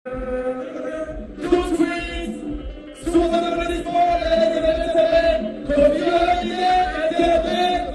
Tout suite, sous un applaudissement, les événements, conviés, interprètes,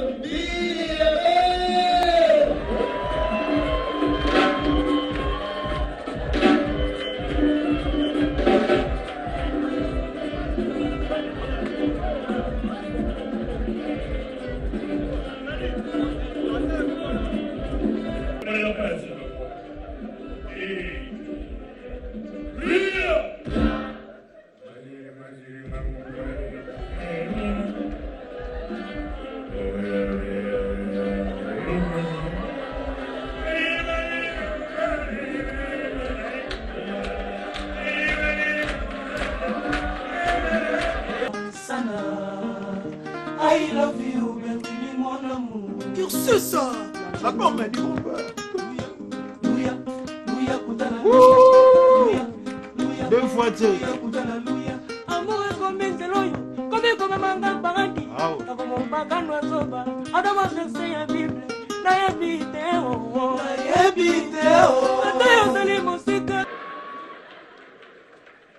I love you, baby, mon amour. Ursus, la bombe dit mon père. Deux fois tu. Amour comme Benzeloy, comme Manga Baraki. Comme Bagano Zoba, Adama Sensei la Bible. Na vidéo, Atayo musique.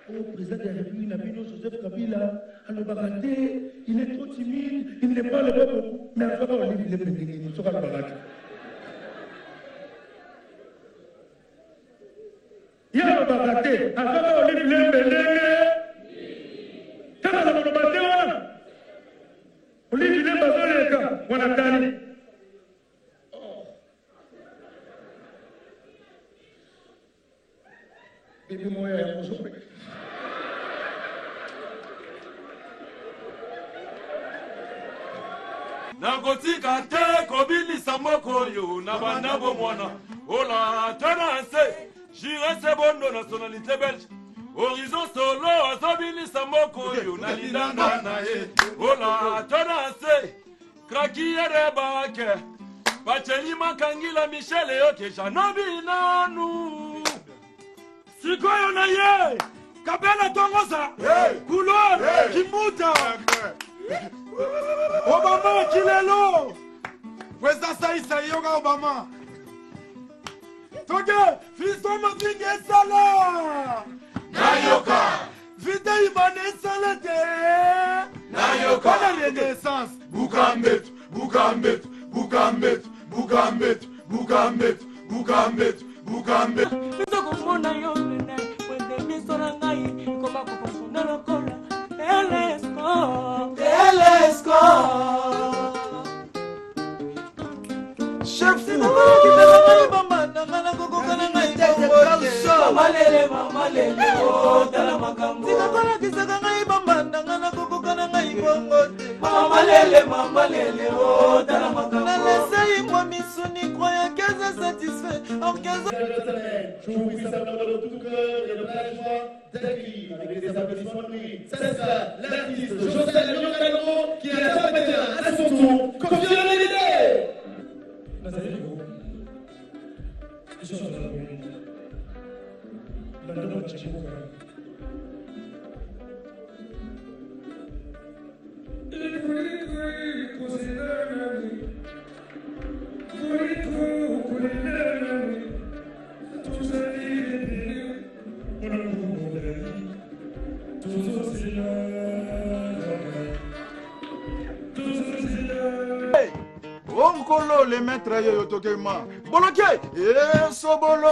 Au président de la République, Nabino Joseph Kabila, à le baraté, il est trop timide, il ne parle pas beaucoup, mais à part il est pédé, il sera le baraté. Il y a le baraté, à part il est pédé, quand on a le baraté, on lui dit les bazars, les gars, on a tanné. Bébé, moi, il y a un bonjour. Nakotika te kobilisa moko yo na banda bomwana ola tenance j'irai c'est bondo nationalité belge horizon solo azobilisa moko yo na lindanga na ye ola tenance kraki ere bake bacheli makangila Michel yo ke janobi nanu sikoyo na ye kabela tongoza couleur kimuta Obama Kilelo Wesa Saïsa Yoga Obama Toge Fiston Mazinge Sala Nayoka Vite Imane Salate Nayoka La Renaissance Bukambet Bukambet Bukambet Bukambet Bukambet Bukambet Bukambet Kumona yo mene Wende misora ngai Koma kupasuna lokola Telesco Chef fou Mama lele oh tala makambo Tikakona kisaka ngai mama nangana kokokana ngai bongo Mama lele oh tala makambo Na laissé moi misuni croyant qu'elle est satisfait en 15 ans Je vous prie simplement de tout cœur et de la joie d'accueillir avec des applaudissements de lui. C'est ça, l'artiste José Lyon qui a tapé à son tour. Confie la l'idée. Vous allez-vous? Je suis en train de vous dire. Onkolo les maîtres yo tokema boloke sobolo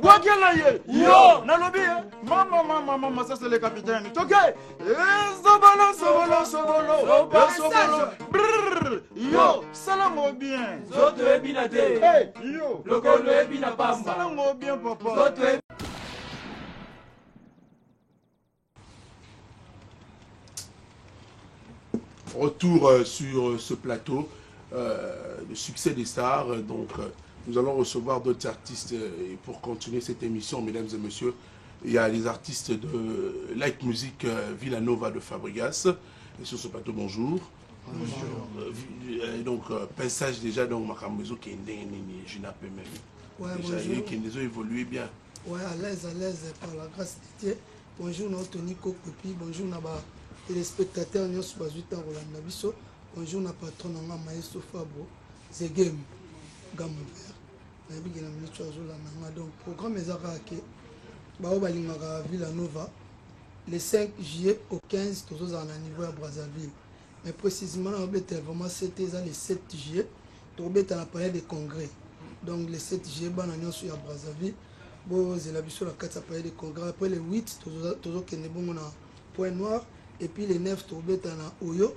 wakela ye yo nalobi mama ça c'est le capitaine toke sobolo yo salango bien Zoto ebina te yo Lokolo ebina pamba salango bien papa Zoto Retour sur ce plateau, le succès des stars. Donc, nous allons recevoir d'autres artistes. Et pour continuer cette émission, mesdames et messieurs, il y a les artistes de Light Music Villanova de Fabregas. Et sur ce plateau, bonjour. Donc, passage déjà dans ma maison qui est né, je n'appelle même. Ouais, déjà, qui nous a évolué bien. Ouais, à l'aise par la grâce de Dieu. Bonjour, Tony Kokopi. Bonjour, Naba. Téléspectateurs, nous sommes à Rolanda Bisso. Bonjour, na patron Maestro Fabo, Zegem, Gamouver. nayebi na minute azolanda nga donc programme ezaka ke bao balingaka Villanova le 5 juillet au 15 tozozala na niveau ya Brazzaville mais précisément na obeta vraiment c'était le 7 juillet tobeta na palais de congrès donc le 7 juillet bana nyonso ya Brazzaville bozela biso la 4 palais de congrès après le 8 tozokende bongo na Point Noir et puis le 9 tobeta na Oyo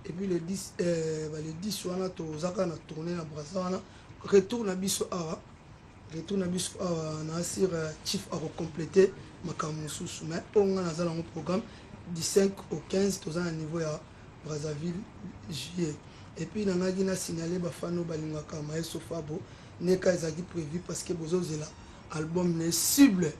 et puis le 10 wana tozaka na tourner na Brazzaville retour na biso awa na asir chief a compléter makambo susu mais on a dans un programme du 5 au 15 tozana niveau ya Brazzaville juillet et puis na ngaki na signaler ba fano balingaka Maestro Fabo neka ezaki prévu parce que bozozela album les cibles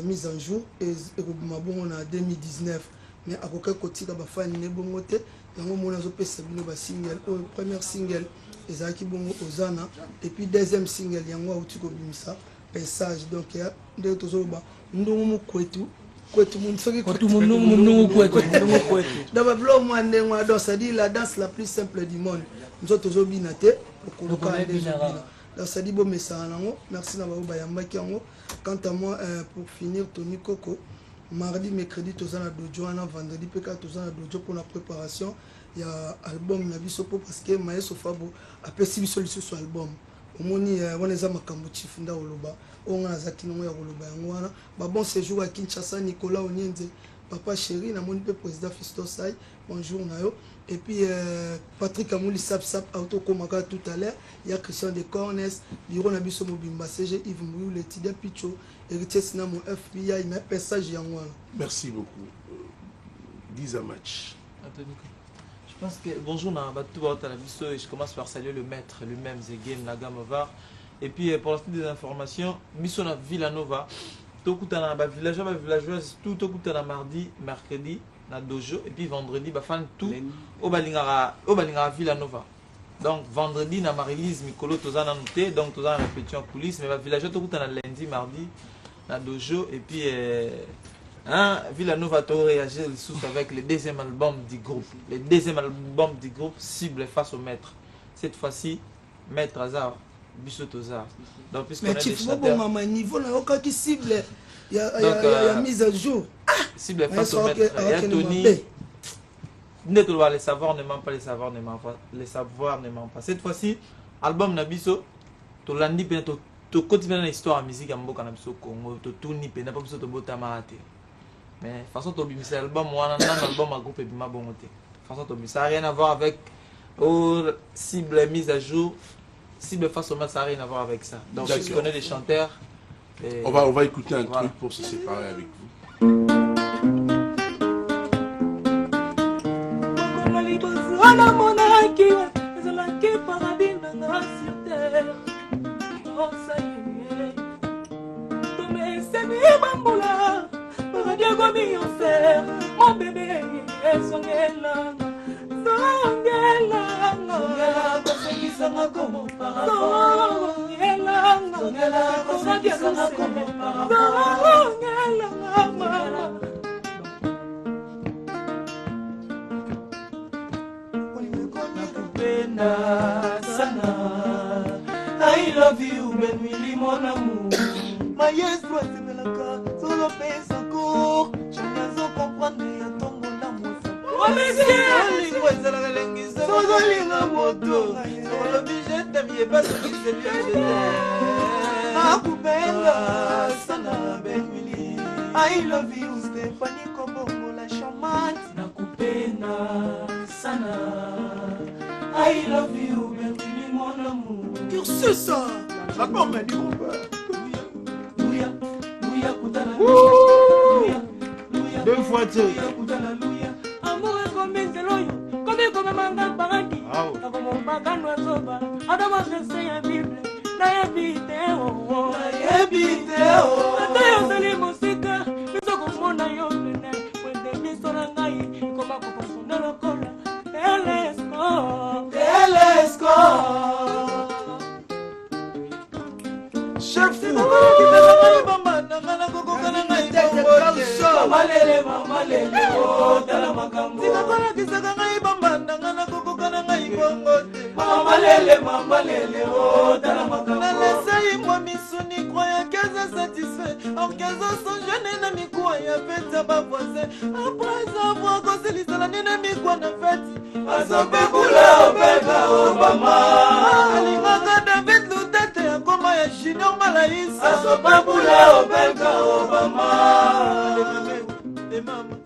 mise en jour et bongo na 2019 mais akoka kotika ba fan ne bongo te yango mona zo pesa bino ba single premier single ezaki bongo ozana et puis deuxième single yango auti ko bimisa passage donc ya nde tozoba ndungu mukwetu kwetu munsoki kwetu munungu kwetu daba blo mwande ngwa donc ça dit la danse la plus simple du monde nzo tozobina te okuluka ndezobina donc ça dit bo message nango merci na ba yambaki yango quant à moi pour finir Tony Coco mardi mercredi tozana dojo na vendredi peka tozana dojo pour la préparation il y a album na biso parce que Maestro Fabo apesi biso sur album omoni wana za makambo chief nda oloba onga zaki no ya oloba yango wana ba bon séjour à Kinshasa Nicolas Onyenze papa chéri na moni pe président Fisto Sai bonjour nayo et puis Patrick Amouli sap auto komaka tout à l'heure il y a Christian de Cornes bureau na biso mobimba CG Yves Mouillou le Tidia Picho héritier Sinamo FBI mais passage yango wana merci beaucoup 10 à match. Je pense que bonjour et je commence par saluer le maître lui-même Zegen Nagamovar et puis pour la suite des informations mission à Villanova tout kutana ba villageois tout kutana mardi mercredi na dojo et puis vendredi ba fan tout au balingara Villanova donc vendredi na Marilise Mikolo tozana noté donc tozana répétition en coulisses mais ba villageois tout kutana lundi mardi na dojo et puis Villanova a réagi avec le deuxième album du groupe. Le deuxième album du groupe cible face au maître. Cette fois-ci, Maître Hazard, Bissot Hazard. Donc, puisqu'on a des chanteurs... Mais niveau là, aucun qui cible, il y a mise à jour. Cible face au maître. Il y a Tony. Les savoirs ne mentent pas, les savoirs ne mentent pas. Les savoirs ne mentent pas. Cette fois-ci, album Nabiso, tu l'as dit, tu continues l'histoire en musique à Mboka Nabiso Congo, tu tournes, tu n'as pas besoin de botamate. Mais de toute façon, tu as un album, un groupe et bima bongoté. De toute façon, ça n'a rien à voir avec cible mise à jour, cible face au match, ça n'a rien à voir avec ça. Donc, je connais les chanteurs. Et... On va écouter un truc pour se séparer avec vous. Mon bébé Songela comme I love you, Ben Willy, mon amour. Ma yes, toi, c'est de la carte, solo pèse encore. Je ne comprends pas, ton bon amour. Oh, mais c'est la moto. Sur le budget, t'as mis pas ce qui s'est bien. Akupenda sana, Ben Willy. I love you, Stéphanie Kobongo, la chamane. Nakupenda sana. I love you, Ben Willy, mon amour. C'est ça. La bombe du groupe. Deux fois tu. Amour comme Benzeloyo, comme manga baraki. Comme bagano azoba, adama je ya Bible. Na vidéo, Atayo sali musika, biso komona yo pene. Wende biso na ngai, koma kokosona lokola. Telesco. Chef fou. Mama lele, oh, tala makambo. Mama lele, oh, tala makambo. nalesai mwa misuni croyant qu'elles sont satisfaits or qu'elles sont jeunes na mikuwa ya fête ya bavoisin après avoir causé l'isala nene mikuwa na fête azobebula obeka obama alingaka David Lutete ya ngoma ya Junior Malaisa azobebula obeka obama mama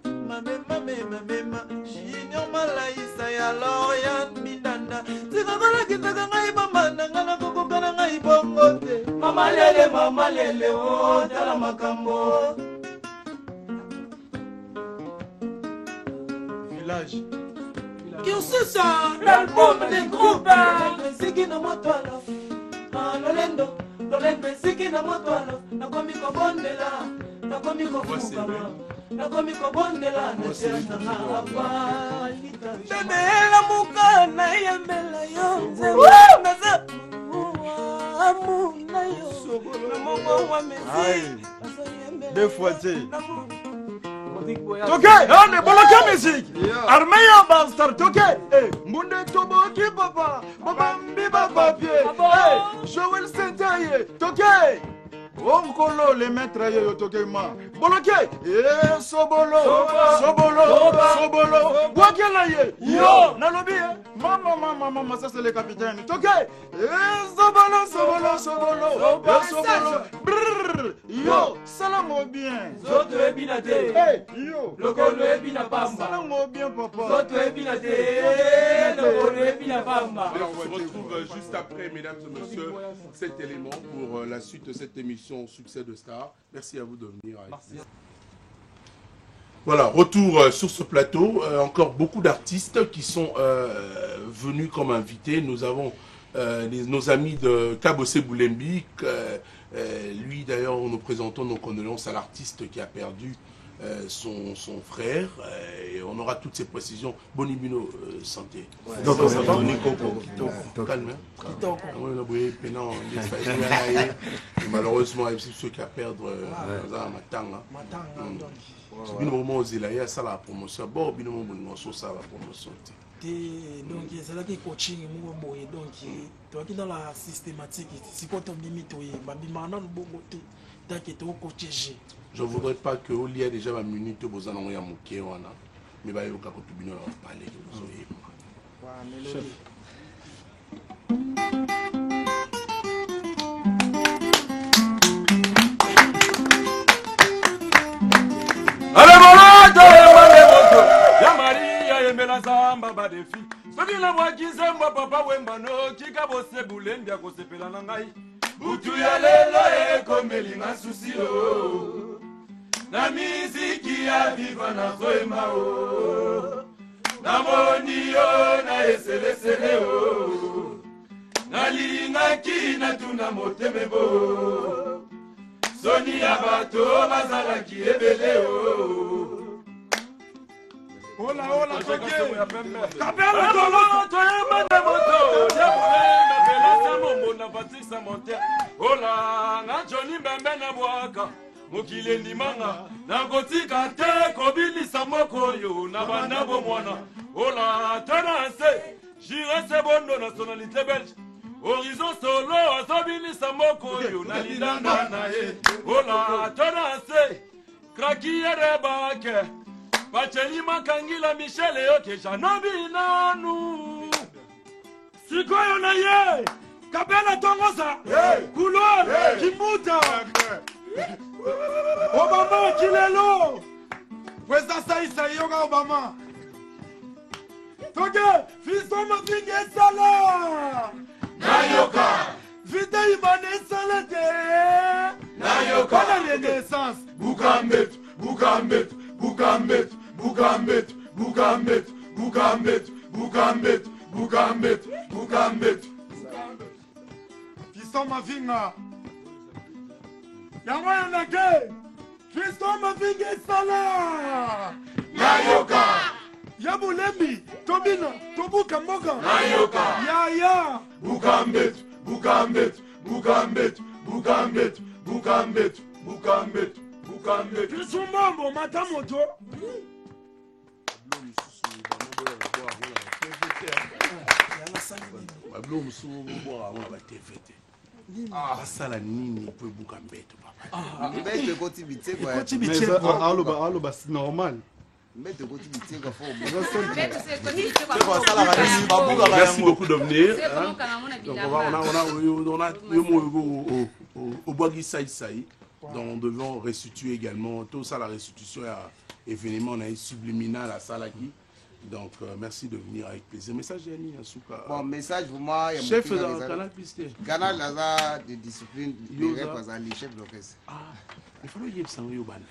Junior Malaisa ya Lorian Mindanda zikakola kitaka ngai mama nangana kokokana ngai bongo te mama lele o tala makambo Village. Kiususa l'album des groupes Siki na motwalo Lolendo Siki na motwalo nakomi kobondela nakomi kofukama nakomi kobondela na tena na apa Bebela muka na yembela yo naza amuna yo na mongo wa mezi Deux fois tu Toke, on est bloqué musique. Armée en bastard, toke. Monde tobo qui papa, babambi papier. Joël Sentaye, toke. On colo les maîtres yo toke ma. Bloqué. Sobolo. Wakelaye. Yo, nalobi. Maman, ça c'est le capitaine. Toke. Sobolo. Yo, salam bien. Zoto ebinate. Yo, lokolo ebina pamba. salam bien papa. Zoto ebinate. Lokolo ebina pamba. Alors, on se retrouve juste après, mesdames et messieurs, cet élément pour la suite de cette émission Succès de Star. Merci à vous de venir. Voilà, retour sur ce plateau. Encore beaucoup d'artistes qui sont venus comme invités. Nous avons nos amis de Kabose Boulembi. Lui, d'ailleurs, nous présentons nos condoléances à l'artiste qui a perdu son frère. Et on aura toutes ces précisions. Bonibino, santé. Donc, ça va. Calme. Malheureusement, il y a ceux qui a perdu Matanga. C'est un moment où il y a la promotion. Bon, il y a la promotion. Donc c'est là que coaching donc tu vois dans la systématique c'est quoi ton limite je ne voudrais pas que il y ait déjà ma minute pour vous en envoyer à Mouké mais il y a un peu de parler Allez, voilà, Maria emela zamba badefi soki na bwakizemba papa wembano kika bosebulendi ya kosepela na ngai butu ya lelo ekomelinga susilo na miziki ya viva na koema o namoni yo na eselesele o nalingaki natuna moteme bo soni ya bato bazalaki ebele o Hola, toke. Kapela tolo, toyema de moto. Yabule, mebela samomo na Patrice Monter. Hola, na Johnny Mbembe na Bwaka. Mokile ndimanga, na kotika te kobilisa moko yo na banabo mwana. Hola, tenance, jire se bondo nationalité belge. Horizon solo, azobilisa moko yo na lidanga na ye. Hola, tenance, kraki yere bake. Bacheli makangila Michel yoke janobi nanu Sikoyo na ye Kapela tongoza Couleur Kimuta Obama kilelo Weza saisa yoga Obama Toke Fisto mafinge sala Nayoka Vite imane salate Nayoka Kona renaissance Bugambet. Fiston Mavinga. Yangoya nake. Fiston Mavinga sala. Nayoka Yabulembi. Tobina. Tobuka mboka. Nayoka Ya. Bugambet. Kisumambo matamoto. Ah, ça la nini peut bouger mbete papa. Mbete koti bitse quoi. Koti bitse quoi. Aloba c'est normal. Mbete koti bitse quoi faut. Merci beaucoup de venir. Donc on a au Boagui Saï. Donc on devait restituer également tout ça, la restitution est événement on a eu subliminal à Salaki. Donc merci de venir avec plaisir. Message Yanni Asuka. Bon message pour moi. Chef dans Canal Piste. Canal Laza de discipline de chef d'orchestre. Ah, il faut le dire ça au ban.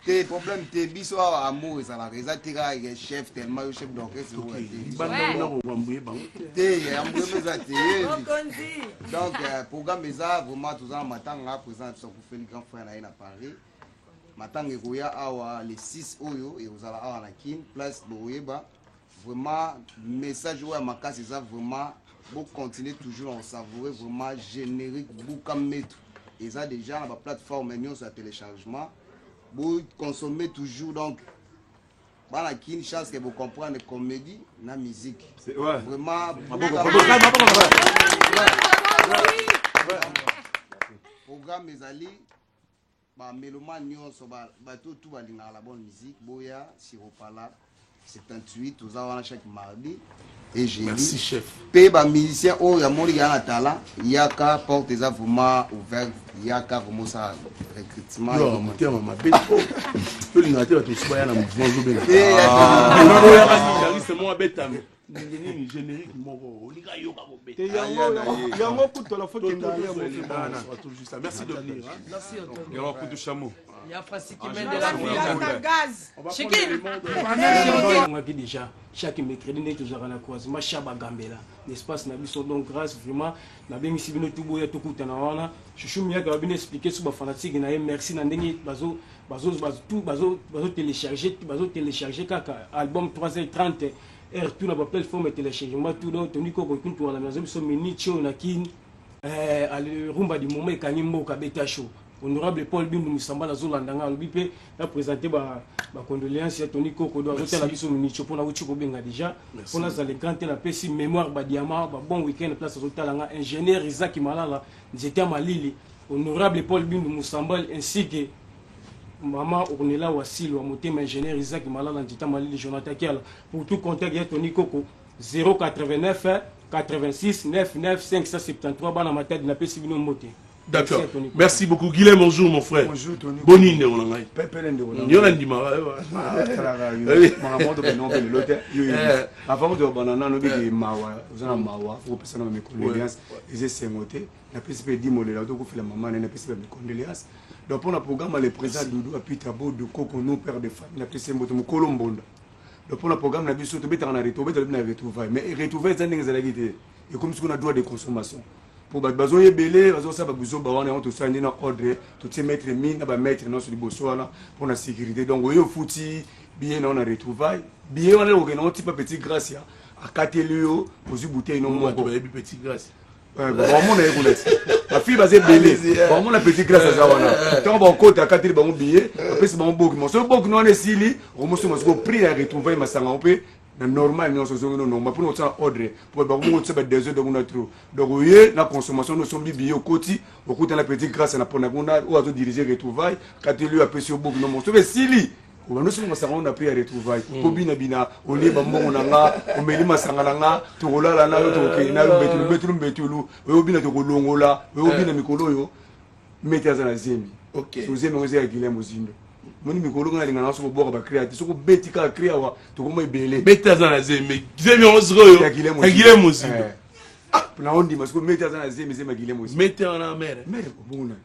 Tes problèmes tes biso amour ça la raison tira chef tellement chef d'orchestre. Donc programme ça vraiment tous en matanga présent sur pour faire le grand frère là à Paris. Matanga koya awa les 6 oyo et vous allez awa na kin place boyeba. Vraiment message ouais ma casse ça vraiment pour continuer toujours en savourer vraiment générique beaucoup mettre et ça déjà dans la plateforme mignon sur téléchargement vous consommer toujours donc voilà qui une chance que vous comprendre comédie na musique c'est ouais. Vraiment programme ezali ba mélomane nyonso ba tout balinga la bonne musique boya siropala 78 aux avons chaque mardi et j'ai merci chef paye ba musicien oh ya moni ya talent yaka porte des vraiment ouvert yaka vraiment ça recrutement yo monter ma bête to lingateur to subaya na mouvement zobela c'est moi bête ni générique moko liga yoka ko bête yango kutola faut que merci de venir merci yango kutu chameau il y a Francis qui mène de la gaz. On a déjà chaque mercredi nous toujours à la croisement Chaba Gambela. L'espace n'a plus donc grâce vraiment n'a bien ici venu tout boya tout coûte na wana. Chouchou mia ga bien expliquer sur ba fanatique na merci na ndenge bazo télécharger kaka album 3h30 tout na ba plateforme téléchargement tout donc toni ko ko kuntu na maison so minicho na kin ale rumba di moment kanimbo ka beta show. Honorable Paul Bindou Musamba Zolandanga Albipe a présenté ba condoléances à Tony Koko do hôtel la biso minicho pour na wuchiko benga déjà pour na zale quand la pesi mémoire ba diamant ba bon week-end place Zotalanga ingénieur Isaac Malala j'étais Malili honorable Paul Bindou Musamba ainsi que maman Ornella Wassilo motema ingénieur Isaac Malala j'étais Malili Jonathan Kiala pour tout contact ya Tony Koko 089 86 99 573 bana matadi na pesi bino moté. D'accord. Merci beaucoup. Guilhem, bonjour mon frère. Bonjour Tony. Bonine on l'a. Pepele ndo on. Yo nandi ma. Avant de banana no bi mawa, uzana mawa, vous personne me condoléances, ils c'est moté. Na PCP dit molela to ko fela maman na PCP me condoléances. Donc pour le programme le président Doudou Apita Bodo Koko no père de famille na PCP moto Kolombonda. Donc pour le programme na biso to beta na retrouver mais retrouver ça ndenge zalaki et comme si on a droit de consommation. Pour bazo yebele bazo sa babuzo ba wana on to sandi na ordre to te mettre mine ba mettre non sur le bosoana pour la sécurité donc yo fouti bien on a retrouvaille bien on a on type petit grâce ya à katelio pozu bouteille non mo petit grâce vraiment na écoute la fille basé belé vraiment la petite grâce à wana tant bon côté à katelio ba mon billet après c'est bon bok mo so bok non esili on mo so mo prix à retrouvaille masanga on peut normal non so non non pour notre ordre pour ba mo tsa ba 2 heures de mon trop donc oui la consommation nous sommes bibi au côté beaucoup dans la petite grâce na pona kuna ou à diriger retrouvaille quand lui a pêché au bouc non so sili on nous sommes ça on a pris à retrouvaille pour bina on est bambo nanga on meli masangala nga to kolala na to ke na betulu we bina to kolongola we bina mikolo yo mettre na zemi OK so zemi ngozi ya Guilhem Mozindo moni mikolo ngana lingana so boka ba créatif so ko betika créa wa to ko moy belé beta za zemi zemi ozro yo Guilhem Mozindo na ondi parce que mettre za zemi Guilhem Mozindo mettre na mère ko bona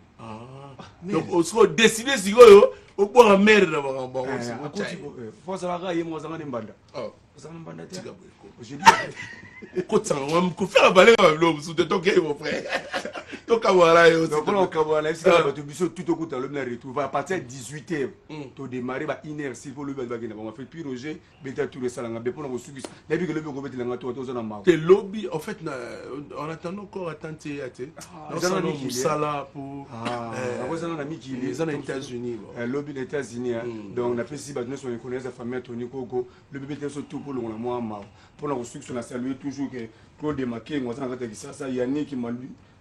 donc on se décider si yo au boire mère na ba ba faut ça va yemo za ngani mbanda ça mbanda tika je dis kotsa ngam ko faire baler ba lo sous de toke mon frère toka wala yo donc on kabwana c'est ba to biso tout au coup le na retrouver à partir de 18h to démarrer ba inertie pour le ba gena on fait puis Roger beta tout le salanga be pour na subis na bi que le ko betela nga to zo na ma te lobby en fait on attend encore attendre on sala pour na miki les États-Unis lobby des États-Unis donc on a fait si ba nous on connaît sa famille Tony Koko le bébé était surtout pour le moi pour la construction na saluer toujours que Claude Maké ngwa sana kata kisasa Yannick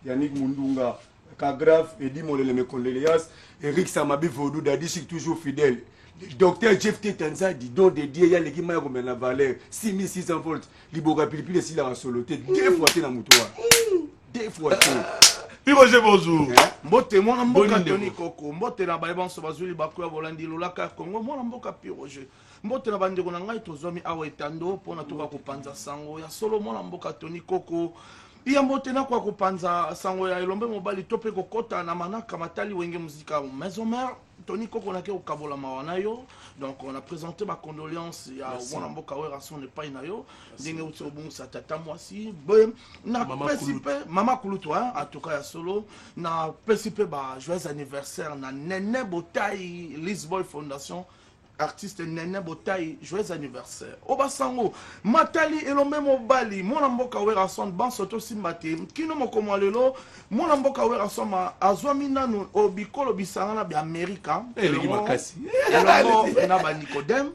Yannick Mundunga, Kagraf, Eddie Molele, mes condoléances. Eric Samabi Vodou, Dadi, je suis toujours fidèle. Le docteur Jeff Tanza dit donc dédié, il y a l'équipe Maya comme la valeur, 6600 volts. Liboga Pilipi, les silas en soloté, 2 fois dans Moutoua. 2 fois. Roger, bonjour. Mbote mwana mboka Tony Koko, mbote na bayebanso bazuli bakuya bolandi lolaka Kongo, mwana mboka Roger. Mbote na bandeko na ngai tozwami awa etando pona toka kopanza sango ya solo mwana mboka Tony Koko. Iya mbote na kwa kopanza sango ya elombe mobali tope kokota na manaka matali wenge muzika maison mère Tony Koko na ke okabola mawana yo. Donc on a présenté ma condoléance ya mwana mboka wera son epai na yo. Ndenge utsobu sa tata mwasi. Na principe mama kuluto en tout cas ya solo na principe ba joyeux anniversaire na Nene Botai Lisboy Fondation. Artiste Nene Botai, joyeux anniversaire. Obasango, Matali elombe mobali, mwana mboka wera son ban soto simbate. Kino moko lelo, mwana mboka wera son ma azwami nanu obikolo bisanga bi Amerika. Elongo makasi. Elongo na ba Nicodem,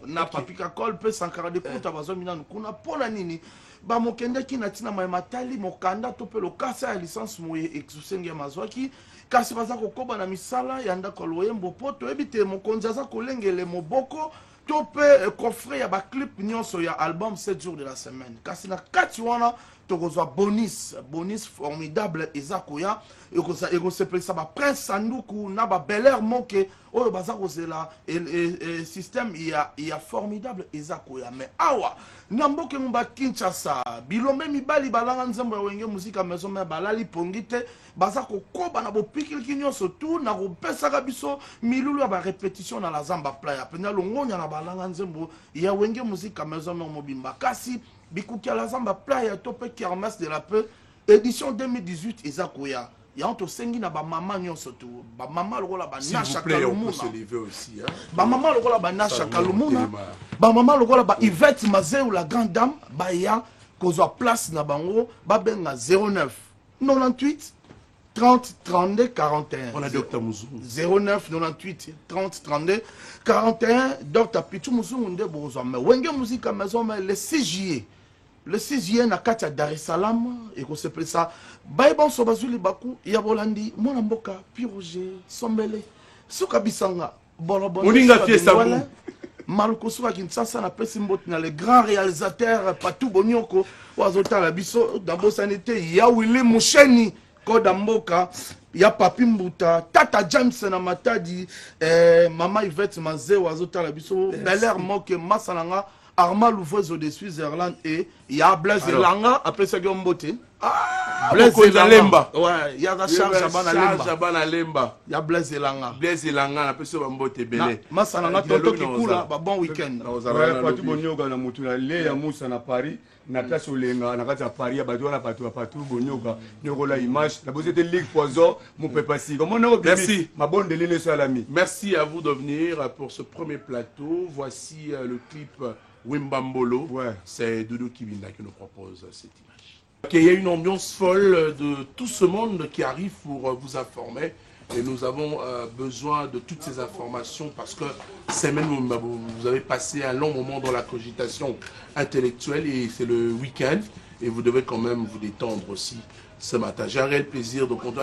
na papika kol pe sankara de kuta bazwami nanu kuna pona nini. Ba mokende ki na tina Matali mokanda to pe lo kasa ya licence moye exusenge mazwaki. Kasi baza kokoba na misala yanda koloyembo poto ebite mokonzi aza kolengele moboko to pe coffret ya ba clip nyonso ya album 7 jours de la semaine. Kasi na kati wana tokozwa bonus formidable ezakoya ekosepelisa ba prince sanduku na ba Bel Air moke oyo baza kozela système ya formidable ezakoya. Mais awa na mboke mba Kinshasa bilombe mibali balanga nzembo ya wenge muzika maison mère balali pongite baza kokoba na bopikiliki nyonso tu na kopesaka biso milulu ya ba répétition na la zamba playa pena longonya na balanga nzembo ya wenge muzika maison mère mobimba kasi bikuki la zamba playa tope kermesse de la paix édition 2018 ezakoya ya onto sengi na ba mama nyonso tu ba mama lokola ba nasha kalumuna se lever aussi hein ba mama lokola ba nasha kalumuna ba mama lokola ba Yvette Mazeu la grande dame ba ya kozwa place na bango ba benga 09 98 30 32 41. On a Dr Muzungu 09 98 30 32 41. Dr Pichu Muzungu nde bozwa me wenge muzika maison mais le 6 juillet. Le 6 juillet na kati ya Dar es Salaam ekosepela ça baibon so bazuli baku ya bolandi mwana mboka Roger Sombele suka bisanga bolo Moninga fiesta bu Maluko suka Kinshasa na pesi mboti na le grand réalisateur Patou Bonyoko wazota la biso dambo sanité ya Willy Musheni koda mboka ya Papi Mbuta Tata James na Matadi mama Yvette Mazeu wazota la biso Bel Air moke masalanga Arma Louvoiseau de Switzerland et il y a Blaise Elanga après ça Gombote. Blaise Elanga. Ouais, il y a Charles Jabana Lemba. Il y a Blaise Elanga. Blaise Elanga après ça Gombote belé. Masalanga toto qui coule bon week-end. Patou Bonyoga na mutuna le ya Moussa na Paris na place olenga na kati ya Paris ya bato na Patou Bonyoga nyokola image la bosete Ligue Poison mon papa si comment on merci ma bonne de l'île Salami. Merci à vous de venir pour ce premier plateau. Voici le clip Wimbambolo, c'est Doudou Kibinda qui nous propose cette image. Il y a une ambiance folle de tout ce monde qui arrive pour vous informer et nous avons besoin de toutes ces informations parce que c'est même vous avez passé un long moment dans la cogitation intellectuelle et c'est le week-end et vous devez quand même vous détendre aussi ce matin. J'ai un réel plaisir de compter.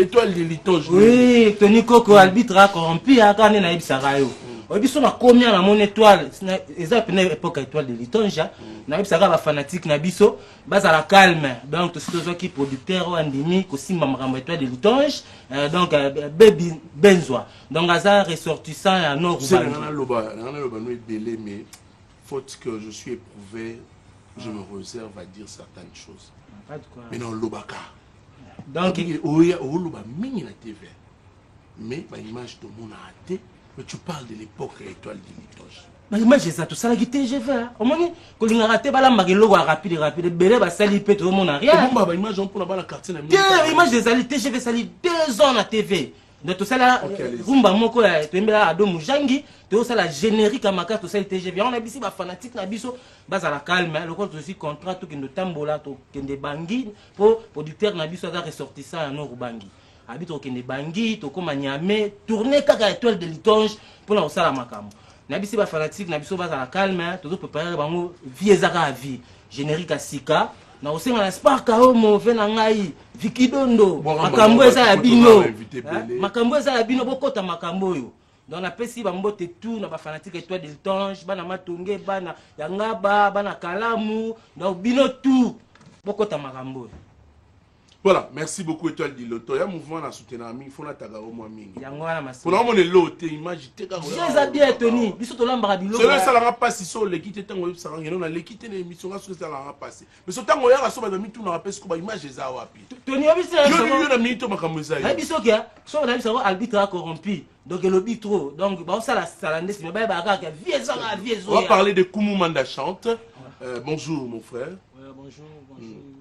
Étoile de litange. Oui, Tony Koko, arbitre a corrompu à Kane Naïb Sarayo. Obi so na combien na mon étoile, eza pena époque étoile de litonge, na biso saka ba fanatique na biso, baza la calme. Donc tout ce qui producteur ou andimi ko simba makambo étoile de litonge, donc baby Benzwa. Donc aza ressortissant à nord C'est na loba no belé mais faute que je suis éprouvé, je me réserve à dire certaines choses. Pas de quoi. Mais non lobaka. Donc oya loba mingi na TV. Mais ba image de mon raté. Mais tu parles de l'époque étoile de litonge. Mais moi j'ai ça tout ça la guité je vais. Au moins ko linga raté bala magelo rapide belé ba sali pe tout le monde rien. Bon ba image on pour la quartier na. Quelle image des alités je vais sali 2 ans na TV. De tout ça là rumba moko ya tembela ado mujangi tout ça la générique à maka tout ça TGV on a bisi ba fanatique na biso basa la calme le compte aussi contrat tout kendo tambola to kende bangi pour producteur na biso za ressortissant à no rubangi. Habite au Kende Bangi, to koma Niamey, tourner kaka étoile de litonge pour la osala makambo. Na bisi ba fanatique na biso ba la calme, to préparer bango vie ezaka à vie. Générique à Sika, na osenga na Spark Omo fe na ngai Vikidondo makambo eza ya bino makambo eza ya bino bokota makambo yo donc na pesi ba mbote tout na ba fanatique Étoile de Tange bana Matonge bana Yangaba bana Kalamu na bino tout bokota makambo yo. Voilà, merci beaucoup Étoile de Loto. Il y a un mouvement à soutenir il faut la taga au moins mingi. Yangwana masi. Pour nous on loté image teka. J'ai bien Tony, biso to lamba bilo. C'est le salaire passé sur l'équité tango yeb sarang on a l'équité des émissions sur le salaire passé. Mais ce tango ya so ba mi tout na rappel ko ba image za wapi. Tony obisa. Yo na minute makambo za. Na biso kia, so na biso arbitre corrompu. Donc le lobby trop. Donc ba ça la salandese mais ba ka vieux ça on va parler de Koumou Manda chante. Bonjour mon frère. Ouais, bonjour.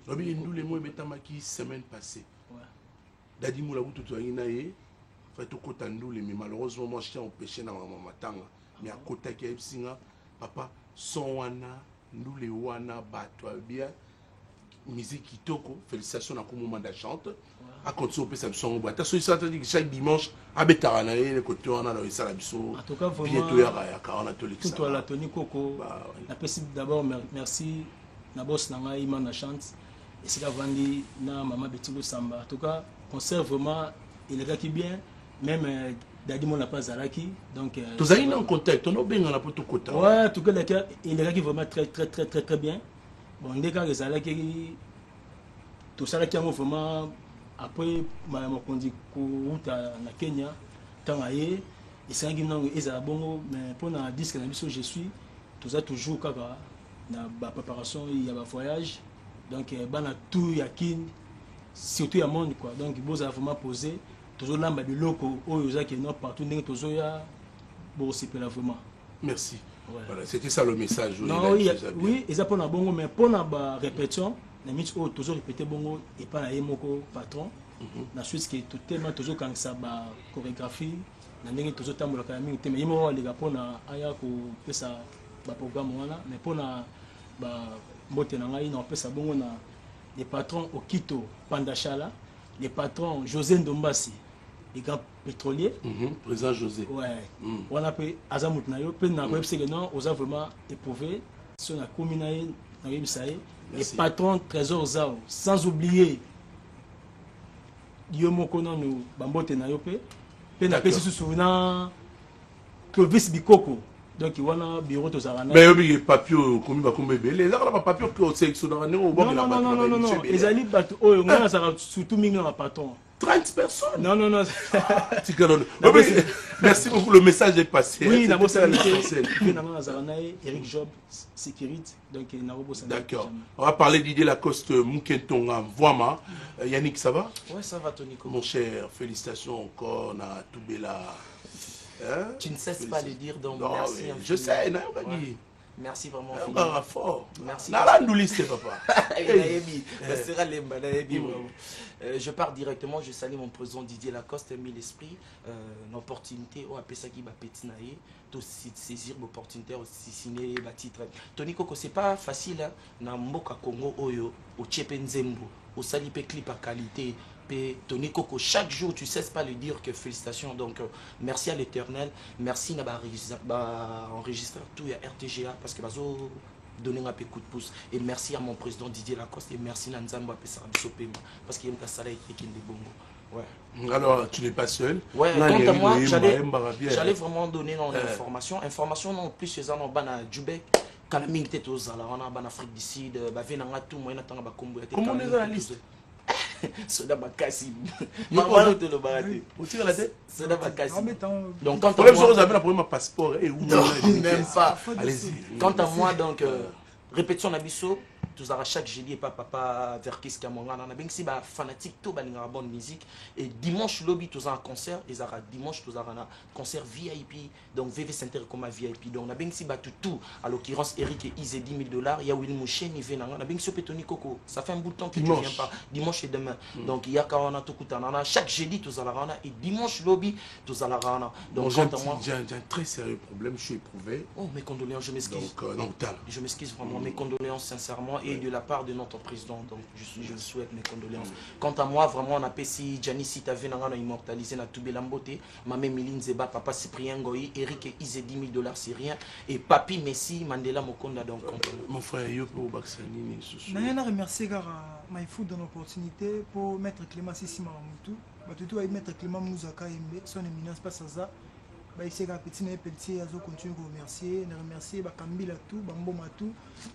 Nous les mots qui semaine passée. Dadi Moula Boutou Naye, fait au Kotandoule, mais malheureusement, moi j'étais empêché dans ma matanga. Mais à côté qui est papa, son wana, nous les wana, batwa bien, musique kitoko, félicitations à Koumou Manda chante. À côté on peut s'absenter. T'as souhaité ça que chaque dimanche, à Betaranae, le côté on a dans les salles en tout cas, bientôt il y a 40 ateliers. Tout toi la Tony Coco. D'abord merci. Na boss nanga Imana chante et c'est vandi na maman Betty Samba. En tout cas, concert vraiment il est qui bien même Dadi mon n'a pas Zalaki donc tous allez en contact on a bien la poto kota. Ouais, en tout cas il est qui vraiment très bien. Bon dès que Zalaki tout ça qui a vraiment après ma kondi ko na Kenya tangaye et c'est un qui non ezala bongo mais pour na disque na biso je suis tout ça toujours kaka na ba préparation il y a ba voyage donc bana tout yakin surtout ya monde quoi donc boza vraiment posé toujours lamba biloko oyo za qui non partout ndenge toujours ya bon c'est vraiment merci voilà c'était ça le message non oui et ça pour na bongo mais pour na ba répétition na mit o toujours répéter bongo et pas na yemoko patron na suite qui tout tellement toujours quand ça ba chorégraphie na ndenge toujours tambola ka mingi te mais yemo les gars pour na aya ko pesa ba programme wana mais pour na ba mbote na ngai na pesa bongo na les patrons au Quito Pandachala les patrons José Ndombasi les grands pétroliers président José ouais on a pris azamut na yo pe na ko que non osa vraiment éprouvé sur la commune na yebisai les patrons Trésor Zao sans oublier Yomoko no bambote na yo pe na pesi souvenant Clovis Bikoko donc il y a un bureau de Zarana. Mais il y a un papier comme il va comme bébé. Les gens ont un papier qui est sélectionné. Non. Les alliés battent. Oh, on a surtout mis un patron. 30 personnes. Non. Merci beaucoup. Le message est passé. Oui, d'abord c'est Eric Job, sécurité. D'accord. On va parler d'Didier Lacoste, Moukentonga, Voima. Yannick, ça va? Oui, ça va, Tony. Mon cher, félicitations encore. On a tout bella. Tu ne cesses pas de dire donc non, merci. Je sais, merci vraiment. Fort. Merci. Je pars directement, je salue mon président Didier Lacoste, mis l'esprit, l'opportunité, au Apesaki Bapetinaye, de saisir l'opportunité, aussi signer le titre. Tony Coco, c'est pas facile, na Mboka Congo, Oyo, au Tchepenzembo, au Salipe clip à qualité. Tony Coco, chaque jour, tu ne cesses pas de dire que félicitations. Donc, merci à l'Éternel. Merci à enregistrer tout à RTGA parce que bazo donner un peu coup de pouce. Et merci à mon président Didier Lacoste et merci à Nzamba parce qu'il y a un salaire qui est bon. Ouais. Alors, tu n'es pas seul. Ouais, quant à moi, j'allais vraiment donner l'information. Information non plus chez un ban à Djubek. Quand la minute est aux alors on a en Afrique du Sud, tout moi n'attend pas Combo. Comment on est à la liste? Soda Bakassi. Maman te le baraté. Où tire la tête? Soda Bakassi. Donc quand on vous avez la première passeport et où même pas. Allez-y. Quant à moi donc répétition Nabiso, tous à chaque jeudi et papa vers Kiss Kamanga on a bien si ba fanatique tout ba linga bonne musique et dimanche lobby tous un concert et ça dimanche tous un concert VIP donc VV Center comme VIP donc on a bien si ba tout à l'occurrence Eric et Isé $10,000 il y a Will Mouchen il vient on a bien si Tony Coco ça fait un bout de temps que tu viens pas dimanche et demain donc il y a quand on a tout kutana chaque jeudi tous à la rana et dimanche lobby tous à la rana donc j'ai un très sérieux problème je suis éprouvé oh mes condoléances je m'excuse donc non je m'excuse vraiment mes condoléances sincèrement et de la part de notre président. Donc je souhaite mes condoléances. Quant à moi, vraiment, on appelle si Gianni Sitavé n'a immortalisé na Toubé Lambote, Mamé Miline Zeba, Papa Cyprien Goyi, Eric Izé 10 000 $, c'est rien. Et Papi Messi, Mandela Mokonda, donc mon frère, yo pour Baxani, je remercie Maïfou de l'opportunité pour mettre Clément Sissi Maramoutou. Tout va mettre Clément Mouzaka Embe, son éminence pas ça. Petit petit, je continue à remercier. Je remercie Bakambila tout, Bambo Matou.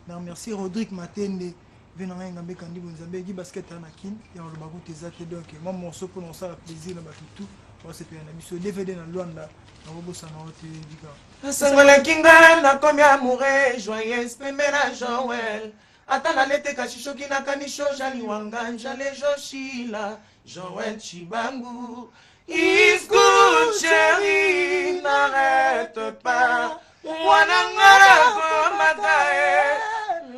Je remercie Rodrigue Matende, venant à Ngambe Kandi Bonzambe, qui basket Anakin, et on le bagout tes athées. Donc, moi, mon saut pour nous faire plaisir, tout. Moi, c'est un ami. Sur DVD dans Luanda, on va bosser dans notre édicat. Sangola Kinga, na combien amoureux, joyeuse, Pemela Joël. Atala lete kashishoki na kanisho, Jali Wanganja, les Joshila, Joël Chibangu. Is good, chérie, n'arrête pas. Wanangara komatae,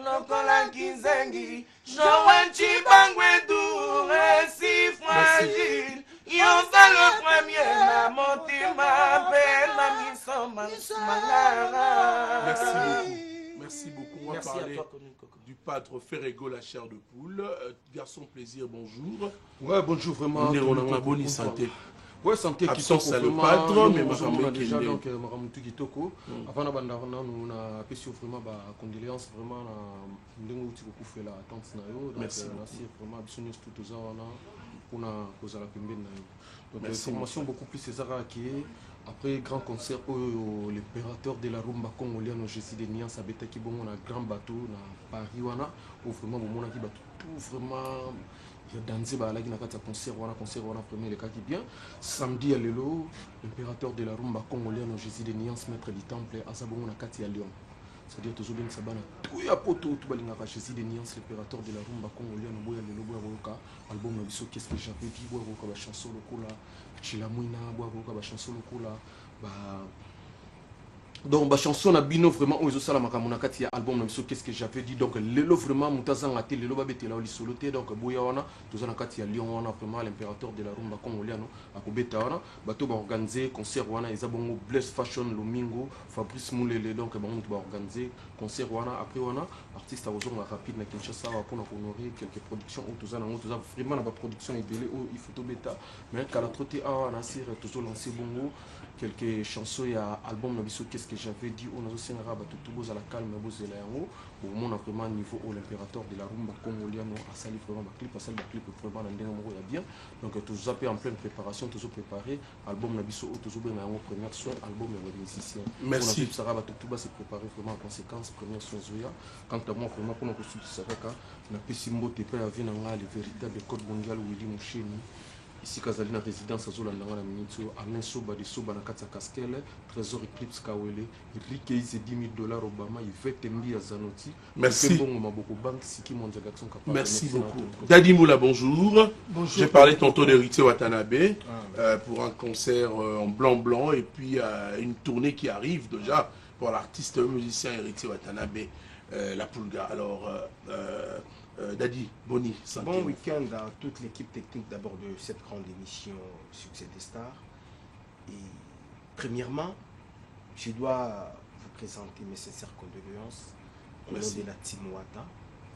lokola kizengi. Joël Chibangwe doux et si fragile. Yosa le premier, la motima, belle, la misoma, malara. Merci beaucoup. Merci beaucoup. On va Merci parler à toi, du pâtre Ferrego, la chair de poule. Garçon plaisir, bonjour. Ouais, bonjour, vraiment. On a bonne santé. Ouais, santé qui absence le pâtre, mais Maramoutou déjà donc Maramoutou Kitoko. Avant la bande nous on a apprécié vraiment condoléances vraiment ndenge uti kokufa la tante na yo. Merci vraiment bisogno tout ça on a cause la pembeni na yo. Donc information beaucoup plus César qui après grand concert l'opérateur de la rumba congolienne au Jésus de Niance a bêta qui bon on a grand bateau na Paris wana où vraiment bon on a qui bateau tout vraiment danser balaki na kati concert wana premier le cas qui bien samedi à lelo l'impérateur de la rumba congolienne au Jésus de Niance maître du temple azabongo na kati ya Lyon c'est-à-dire toujours bien sabana tout ya poto tout balinga ka Jésus de Niance l'impérateur de la rumba congolienne boya lelo boya roka album na biso qu'est-ce que j'avais dit boya roka ba chanson lokola chilamwina boya roka ba chanson lokola ba donc la chanson na bino vraiment on ça la makamona kati ya album na biso qu'est-ce que j'avais dit donc lelo vraiment mutazanga te lelo babetela oli soloté donc boya wana tozana kati ya Lyon wana vraiment l'impérateur de la rumba congolienne akobeta wana bato ba organiser concert wana ezabongo Bless Fashion Lomingo Fabrice Moulele donc bango ba organiser concert wana après wana artiste a ozonga rapide na Kinshasa pour honorer quelques productions où tozana vraiment na ba production ebele il faut to beta mais kala troté a na sir tozo lancer bongo quelques chansons et album na biso qu'est-ce que j'avais dit on a aussi un rabat tout beau à la calme beau zela yango pour mon vraiment niveau au l'impérateur de la rumba congolienne a sali vraiment ba clip vraiment na ndenge moko ya bien donc tout ça en pleine préparation tout préparé album na biso tout bien yango première soin album ya musicien merci ça rabat tout bas se préparer vraiment en conséquence première soin zoya quant à moi vraiment pour nous ça va na pesimbo te pa ya vie na nga le véritable code mondial Willy Moucheni ici Kazali na résidence à Zola Nangana Minito, Alain Soba de Soba na Katsa Casquelle, Trésor Eclipse Kawele, Rick Eise $10 000, Obama, Yvette Mbi à Zanotti. Merci. Merci beaucoup. Dadi Moula, bonjour. Bonjour. J'ai parlé tantôt d'Héritier Watanabe pour un concert en blanc-blanc et puis une tournée qui arrive déjà pour l'artiste musicien Héritier Watanabe, la Pulga. Alors, Dadi, Boni, santé. Bon week-end à toute l'équipe technique d'abord de cette grande émission Succès des Stars. Et premièrement, je dois vous présenter mes sincères condoléances au nom de la team Wata.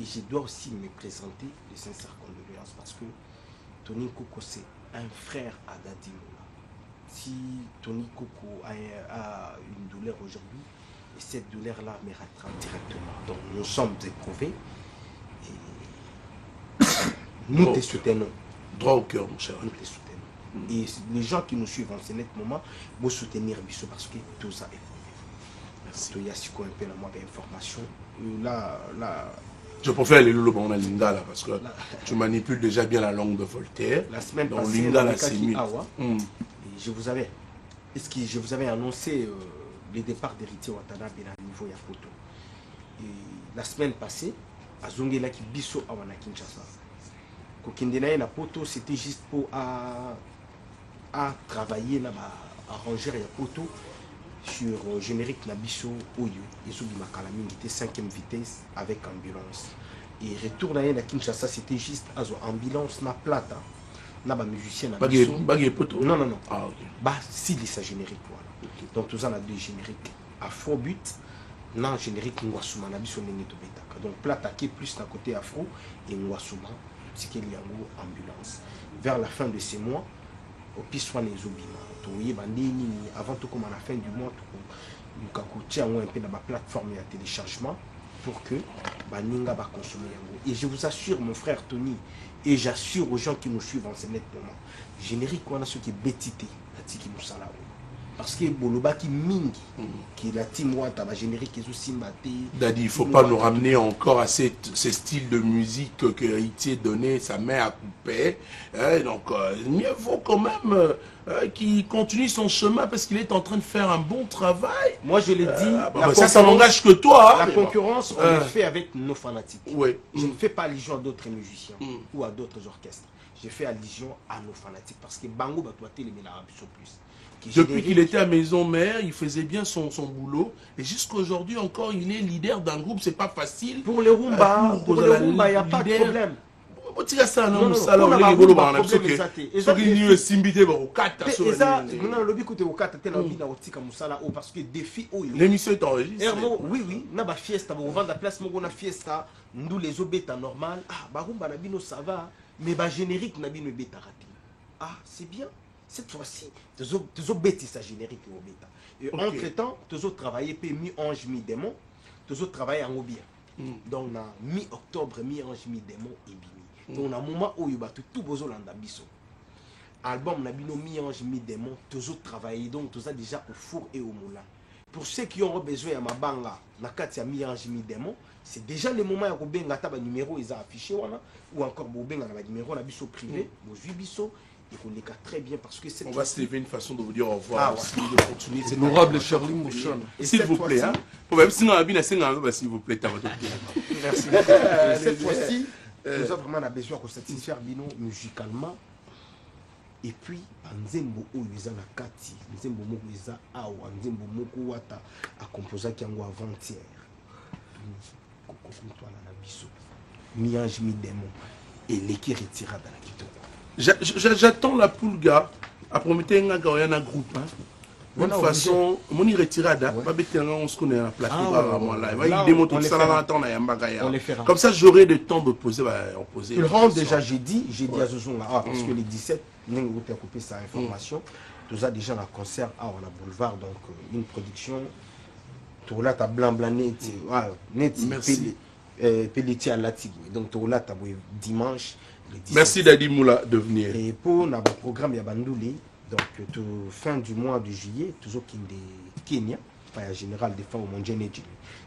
Et je dois aussi me présenter les sincères condoléances parce que Tony Koko c'est un frère à Dadi Moula. Si Tony Koko a une douleur aujourd'hui, et cette douleur-là me rattrape directement. Donc nous sommes éprouvés. Nous te soutenons. Droit au cœur, mon cher. Nous te soutenons. Et les gens qui nous suivent en ce moment, vont soutenir Bissot parce que tout ça est éprouvé. Merci. Il y a un peu d'informations. Là. Je préfère les Lolo Bana Lingala parce que tu manipules déjà bien la langue de Voltaire. La semaine donc, passée, Lingala, c'est mieux. Je vous avais annoncé le départ d'Héritier Watanabe à niveau Yapoto. Et la semaine passée, à Zongela qui Bissot à Kinshasa. Kokindena na poto c'était juste pour à travailler là arranger ya poto sur générique na biso oyo ezobi makalami était 5e vitesse avec ambulance et retour na Kinshasa c'était juste azo ambulance na plata na ba musicien na biso bagé poto non ah OK bah si de sa générique voilà donc tous en a deux génériques à faux but na générique ngwasuma na biso ndenge to betaka Donc, Platake plus d'un côté afro et Mwasuma, Tikeli Yango, ambulance. Vers la fin de ces mois, au Pissoine et Zobima, avant tout comme à la fin du mois, nous avons un peu dans la plateforme de téléchargement pour que Baninga va consommer Yango. Et je vous assure, mon frère Tony, et j'assure aux gens qui nous suivent en ce moment, générique, on a ce qui est bétité, parce que Boloba qui mingi, qui est la team Wata, la générique qui est aussi maté. Dadi, il ne faut pas nous ramener encore à ces styles de musique que Héritier donnait, sa mère a coupé. Donc, mieux vaut quand même qu'il continue son chemin parce qu'il est en train de faire un bon travail. Moi, je l'ai dit, ça n'engage que toi. La concurrence, on le fait avec nos fanatiques. Oui. Je ne fais pas allusion à d'autres musiciens ou à d'autres orchestres. Je fais allusion à nos fanatiques parce que Bango va doit les sur plus. Depuis qu'il était à Maison Mère, il faisait bien son boulot. Et jusqu'à aujourd'hui encore, il est leader d'un groupe. C'est pas facile. Pour les Rumba, il n'y a pas de problème. L'émission est enregistrée. Oui, oui. On a fiesta, on vend la place, on a fiesta. Nous les obéta normal. Ah, Barumba Nabino ça va. Mais bah générique Nabino bêta raté. Ah, c'est bien. Cette fois-ci, tu as bêtis sa générique au bêta. Et entre-temps, tu as travaillé mi-ange, mi-démon. Tu as travaillé en bien. Donc, on a mi-octobre, mi-ange, mi-démon et bimi. Donc, on a un moment où il y a tout besoin d'ambition. Album, on a mi-ange, mi-démon. Tu as travaillé, donc tu as déjà au four et au moulin. Pour ceux qui ont besoin de ma banga, il y a mi-ange, mi-démon. C'est déjà le moment où il y a un numéro affiché. Ou encore, il y a un numéro privé. On les cas très bien parce que on va se lever une façon de vous dire au revoir. Honorable Charlie Mouchan. S'il vous plaît, hein. S'il vous plaît, merci. Cette fois-ci, nous avons vraiment besoin de satisfaire Bino musicalement. Et puis, Nzembo Ouiza na Kati, Nzembo Mouiza Awa, Nzembo Moko Wata a composé Kiango avant-hier. Toi na biso. Mi-ange, mi-démon. Et l'équipe retira dans la Kitoko. J'attends la Poulga à promettre un groupe. De toute façon, mon retirada, on se connaît à la plateforme. Comme ça, j'aurai le temps de poser. Il rentre déjà jeudi à Zozonga. Parce que les 17, nous avons coupé sa information. Nous avons déjà un concert à la boulevard, donc une production. Tout là, tu as blanc, net. Merci. Pelletier à Latigui. Donc, tout là, tu as dimanche. Merci Dadi Moula de venir. Et pour notre programme Yabandouli, donc fin du mois de juillet, toujours Kenya, pas général des femmes au monde génétique.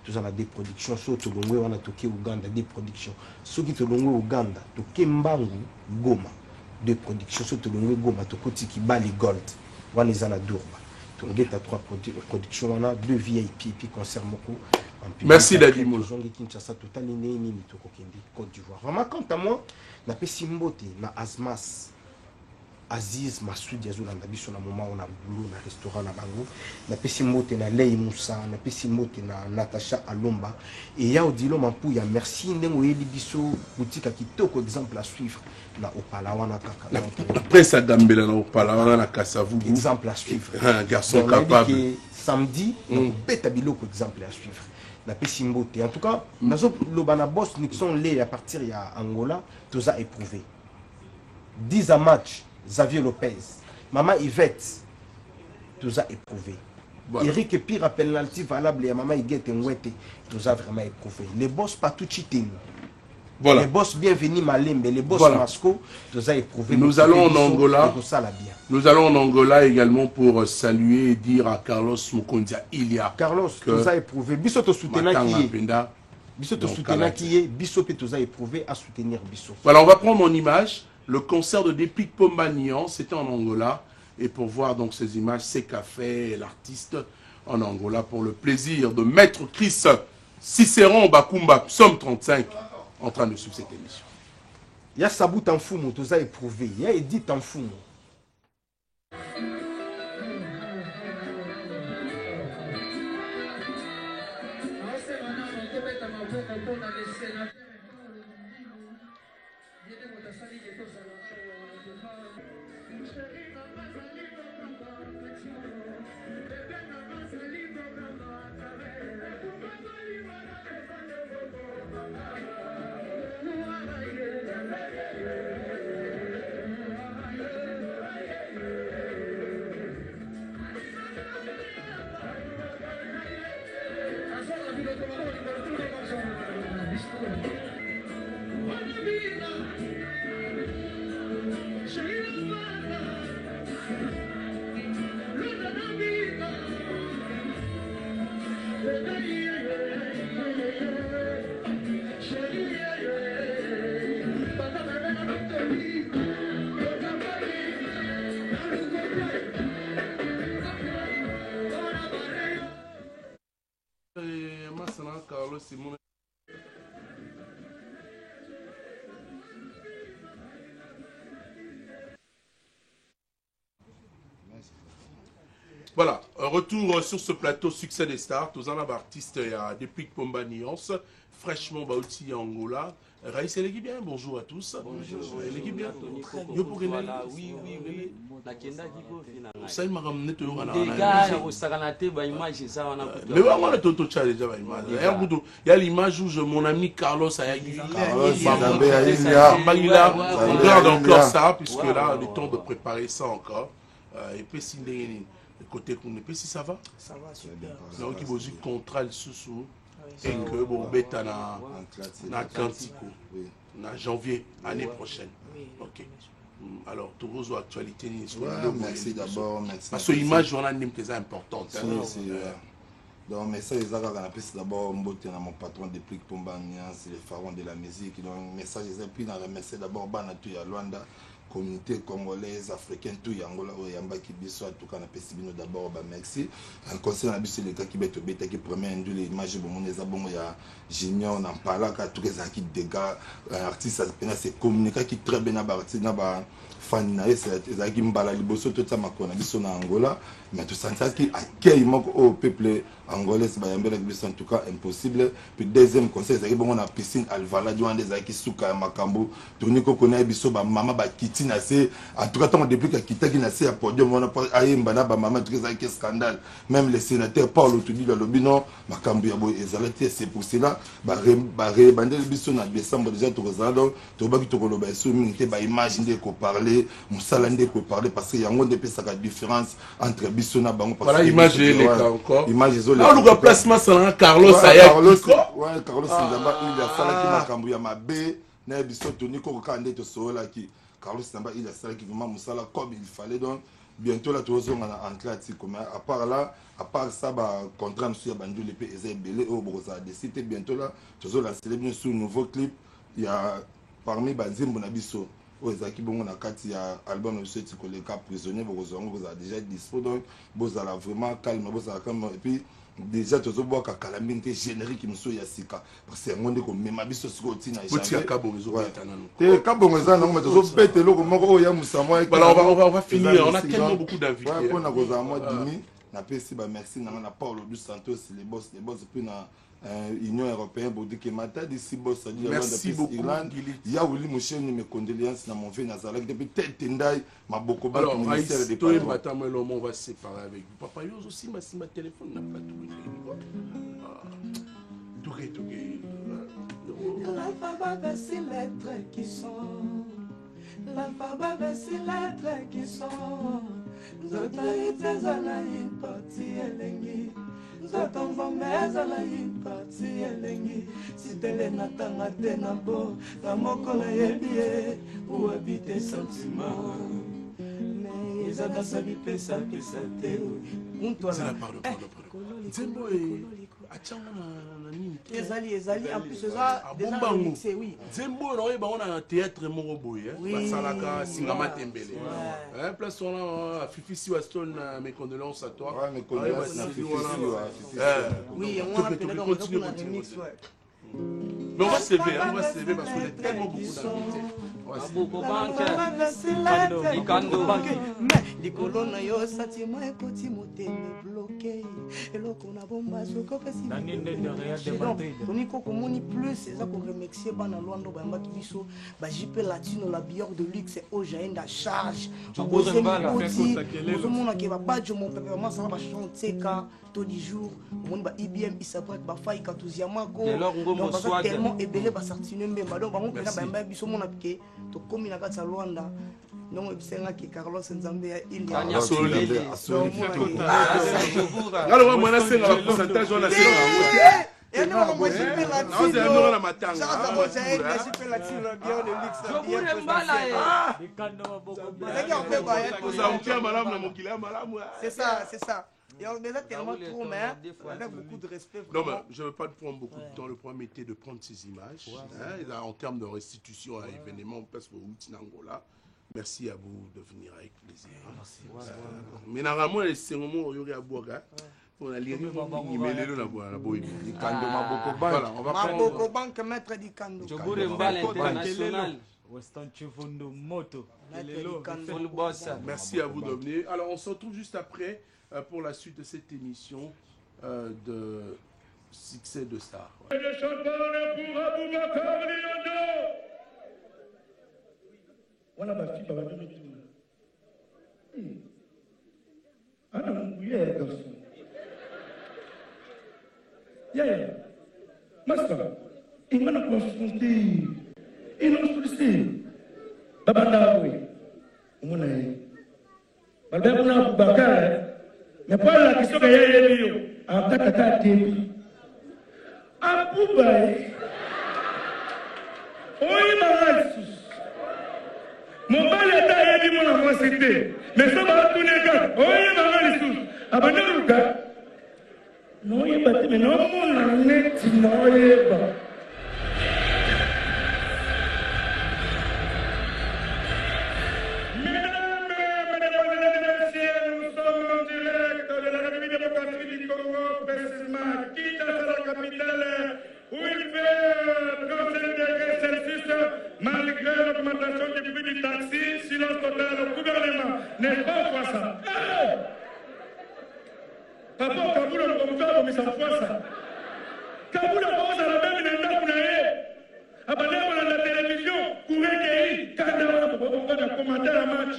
Nous avons des productions, surtout au on a toqué Ouganda, des productions. Ceux qui sont au Ouganda, toqué Mbangu, Goma, des productions, surtout au Goma, toqué Bali Gold, on est à la Dourba. Donc, il y a 3 productions, on a 2 VIP, puis concert Moko. Merci Dadi Moula. Vraiment, quant à moi, na Pessimbote, na Asmas, Aziz, Massoud, Yazulanda, Bisso, na moment on a boulot, na restaurant, na Bango, na Pessimbote, na Lei Moussa, na Pessimbote, na Natacha Alomba, et ya Odilo Mampouya, merci, Nengo Eli Bisso, boutique qui toko exemple à suivre, na Opalawana Kaka. Après ça, Gambela, na Opalawana, na Kassavou. Exemple à suivre. Un garçon capable. Samedi, bête biloko exemple à suivre. La Pessimbote. En tout cas, le Banabos Nixon Lé à partir de Angola, tout ça éprouvé. 10 à match, Xavier Lopez. Maman Yvette, tout ça éprouvé. Voilà. Eric Pire à penalty valable et Maman Yvette Nwete, tout ça vraiment éprouvé. Les boss pas tout cheating. Voilà. Les boss bienvenus Malembe, les boss Masco, tout ça éprouvé. Nous allons en Angola. Nous allons en Angola également pour saluer et dire à Carlos Mukondia Ilia. Carlos, tout ça éprouvé. Biso to soutenir qui est. Biso peut tout ça éprouvé à soutenir Biso. Voilà, on va prendre en image le concert de Depik Pombanian, c'était en Angola. Et pour voir donc ces images, c'est qu'a fait l'artiste en Angola pour le plaisir de Maître Chris Cicéron Bakumba, Somme 35. En train de suivre cette émission. Il y a Sabou Tanfoumo, tout ça éprouvé. Il y a Edith Tanfoumo. c'est mon... Voilà, un retour sur ce plateau Succès des Stars. Tous en artistes, il y a depuis Pomba Nuance, fraîchement Bauti Angola. Raïs et bien, bonjour à tous. Bonjour. Et bien. Voilà, oui. Ça il m'a ramené tout le monde. Les gars, au Saganate, image ça on a. Mais on a tout déjà image. Il y a l'image où mon ami Carlos Ayagui. Il regarde encore ça, puisque là, le temps de préparer ça encore. Et puis si côté qu'on est si ça va. Ça va super. Donc il y a contrat sous et que bon bêta na Cantico na janvier année prochaine. OK. Alors tout vos actualités merci d'abord, merci. Parce que l'image on a une très importante. Donc message les agents d'abord mbote na mon patron depuis Pomba Nuance, les pharaons de la musique. Donc message les puis dans remercier d'abord Banatu ya Luanda. Communauté congolaise, africaine, tout Angola, Oyamba qui biso en tout cas na pesibino d'abord ba merci. Un conseil na biso les gars qui beto beta qui premier indu les images bon les abongo ya Junior na pala ka tout les qui dégâts artiste c'est communiquer qui très bien na ba artiste na ba fan na c'est qui mbala liboso tout ça makona biso na Angola mais tout ça qui accueille moko au peuple angolais ba yambela biso en tout cas impossible. Puis deuxième conseil c'est que bon on a piscine Alvala du des qui souka makambo toni ko connaît biso ba mama ba kiti na se en tout cas tant depuis que kitaki na se à podium on a pas ayemba na ba mama tout ça qui scandale même les sénateurs Paulo tout dit le lobino makambo ya boy ezalati c'est pour cela ba bandel biso na décembre déjà to kozalo to ba ki to koloba so minité ba image ndé ko parler musala ndé ko parler parce que yango ndé pesa ka différence entre biso na bango parce que voilà image les encore image là on le placement ça Carlos Ayagui Carlos Nzamba il a sala ki makambo ya mabe na biso toni ko ka ndé to sola ki Carlos Nzamba il a sala ki vraiment musala comme il fallait donc bientôt là tous on a entré à comme à part ça bah contrat monsieur Bandu le pays est belé au Brosa décidé bientôt là tous la célébrer sur nouveau clip il y a parmi Banzimbo na biso aux aki bon on a quatre il y a album monsieur Tiko les cas prisonniers vous a déjà dispo donc vous allez vraiment calme vous allez calme et puis déjà tous bois ka calamité générique monsieur Yasika parce que on dit que même biso siko tina jamais kabonzo te kabonzo na mais tous bête lo moko ya musamo on va finir on a tellement beaucoup d'invités pour na koza moi dimi na pesi ba merci na Paulo dos Santos les boss puis na Union européenne pour dire que mata d'ici boss ça dit merci beaucoup il y a Willy Mouchen mes condoléances na mon frère Nazareth depuis tête tendai ma beaucoup ba ministère des Parents matin on va se séparer avec vous papa yo aussi ma téléphone n'a pas tout l'alphabet c'est lettres qui sont l'alphabet c'est lettres qui sont zotaite zala parti elengi zotomba mezala parti elengi sitele natanga te na bo na mokolo yebi ou habiter sentiment mais ezaka sabi pesa te pardon Nzembo ezali en plus ça déjà remixé oui Nzembo on a un théâtre moko boye basalaka singama tembele place on a Fifi Siwaston mes condoléances à toi mes condoléances na Fifi oui on a continue mais on va se lever parce qu'on est tellement beaucoup d'invités likolo na yo satima ekoti moteme bloqué eloko na bomba sokopesiniko komoni plus eza koremexie bana lwando bayambaki biso bajipe latino la bior de luxe oyo jaenda charge ozomonake babajo mopepe bamasala bachanteka to du jour omoni ba IBM isabrak bafai katuziamako baza tellement ebele basartine mbemba donc bango mpena bayamba biso omona ke tokomi na kati ya Luanda non ebisengaki Carlos Nzambe ya ili ngalo mwana senga ba pourcentage on a c'est ça. Et on est tellement trop, mais avec beaucoup de respect. Non, mais je ne veux pas te prendre beaucoup de temps. Le problème était de prendre ces images. En termes de restitution à l'événement, parce que Angola. Merci à vous de venir avec plaisir. Mais normalement, c'est un moment où il y a On a lire Nimelelo na boy. Dikando Maboko Bank. Voilà, on va Maboko Bank, maître Dikando. Jobure Mbal International. Weston Chivundo Moto. Merci à vous d'emmener. Alors, on se retrouve juste après pour la suite de cette émission de Succès de Star. Le champagne pour Aboubacar Liondo. Voilà ma fille, ma fille. Ah non, oui, garçon. Yeah, Master, il m'a confronté. Il m'a sollicité. Babanda, oui. Mon ami. Balbert, on a Aboubacar. Mais pas la question qu'il y a eu. En Kataka, Tébi. Aboubaye. Oui, ma mon père est allé à mon cité. Mais ça va tout les gars. Oui, ma sous. Abandonne. Non, il va te mais non, mon net, non, il va. Nous sommes en direct de la République démocratique du Congo, précisément Kinshasa, la capitale, où il fait 35 degrés Celsius, malgré l'augmentation du prix du taxi, silence total au gouvernement. N'est pas quoi ça? Papa, Kaboul, on va faire comme ça, fois ça. Kaboul, on va la même nenda pour aller. Abandonner à la télévision, courir guéri, quand on va commenter la match.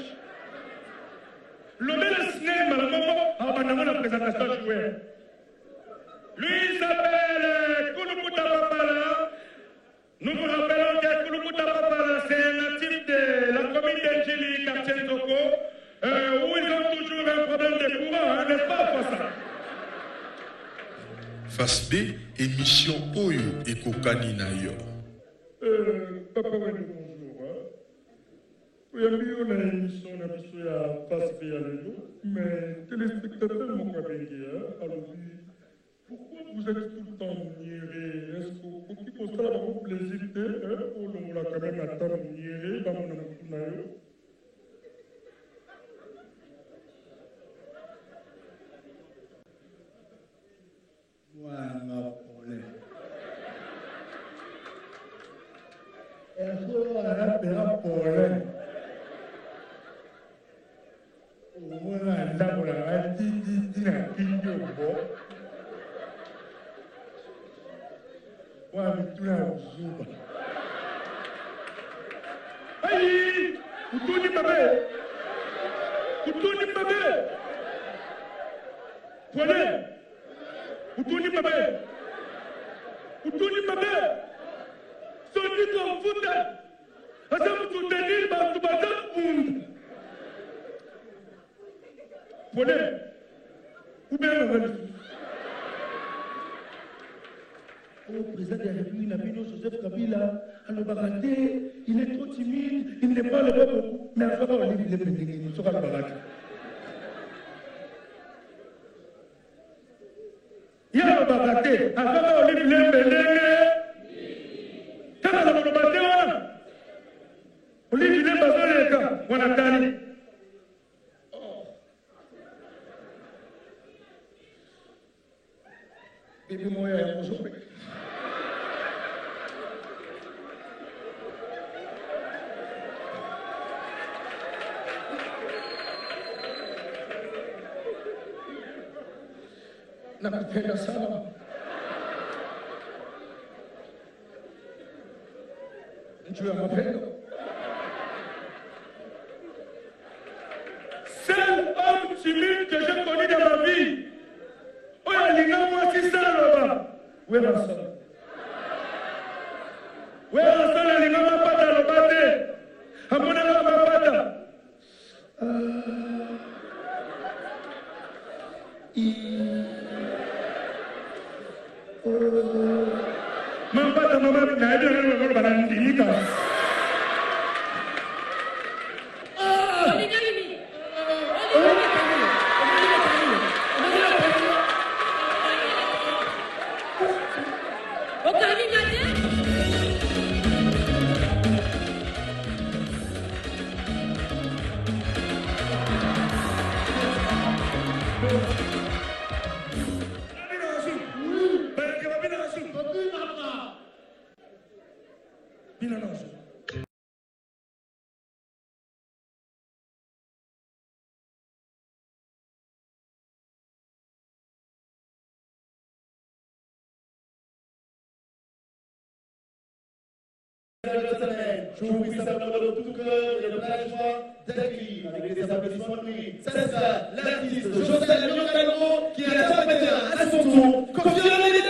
Le bel cinéma, abandonner la présentation du joueur. Lui, il s'appelle Kouloukuta Papala. Nous vous rappelons que Kouloukuta Papala, c'est un natif de la commune d'Engili, quartier Zoko, où ils ont toujours un problème de courant, n'est-ce pas, pour ça? Face B, émission Oyo et Kokani Nayo. Papa, bonjour. Oui, on a une émission à Face B à l'élo, mais téléspectateurs m'ont pas béni. Alors, pourquoi vous êtes tout le temps niéré? Est-ce que vous avez beaucoup de plaisir? On l'a quand même attendre niéré dans mon amour. Voilà, problème. Est-ce qu'on a un problème? Au moins, on a dit, Aïe! Kutuni bébé! Kutuni bébé! Poilet! Kutuni bébé! Kutuni bébé! Soni comme vous asa mututeni bantu bazakunda. Poilet! Oubien au président de la République, Nabino Joseph Kabila, à Baraté, il est trop timide, il ne parle pas beaucoup, mais à fois, il est pédé, il sera Baraté. Il y a le Baraté, à fois, il est pédé, quand on a le Baraté, on est pédé, on a tani. Bébé, moi, il y a un jour. Nakupenda sana. Juu ya mapendo. Seul homme timide que j'ai connu dans ma vie. Oh, il y a moi qui ça là-bas. Où est ma soeur? Où est ma soeur? Il y a ma pata là-bas. À mon avis, ma pata. Mampata mama naenda na barandika. Jouissez simplement de tout cœur et de plein joie d'accueillir avec des applaudissements de lui. C'est ça, l'artiste José Leonardo qui interprète à son tour Kofi Olomide.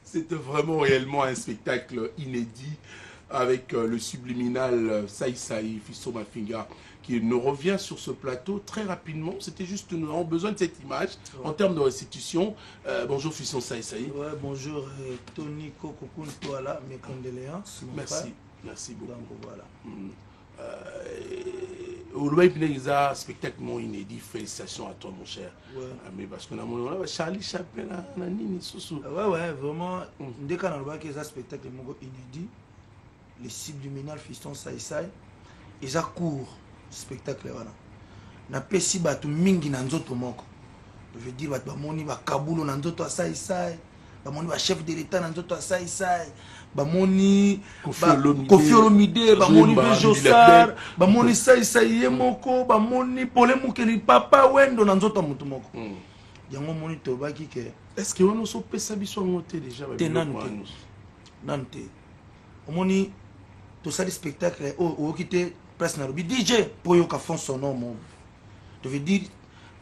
C'était vraiment réellement un spectacle inédit avec le subliminal Sai Sai Fisso Mafinga qui nous revient sur ce plateau très rapidement. C'était juste, nous avons besoin de cette image en termes de restitution. Bonjour Fisson Sai Sai. Ouais, bonjour Tony Kokokun Toala, mes condoléances. Merci, merci beaucoup. Donc voilà. Un spectacle inédit, félicitations à toi mon cher. Ouais. Mais parce qu'on a Charlie Chaplin, ouais, vraiment, dès qu'on a vu un spectacle inédit, les subliminal Fiston Sai Sai, ils ont court spectacle. Na pesi batu mingi na nzoto moko. Je veux dire, bamoni ba Kabulo na nzoto Sai Sai, bamoni ba chef de l'État na nzoto Sai Sai. Bamoni Kofi Olomide, bamoni Bejo Sar, bamoni Sai Sai Yemoko, bamoni Pole Mukeli Papa Wendo na nzoto mutu moko. Yango moni tobaki ke est-ce que on so pesa biso ngote déjà ba nante. Omoni to sali spectacle o kité presse na robi DJ pour yo ka fond son nom. Je veux dire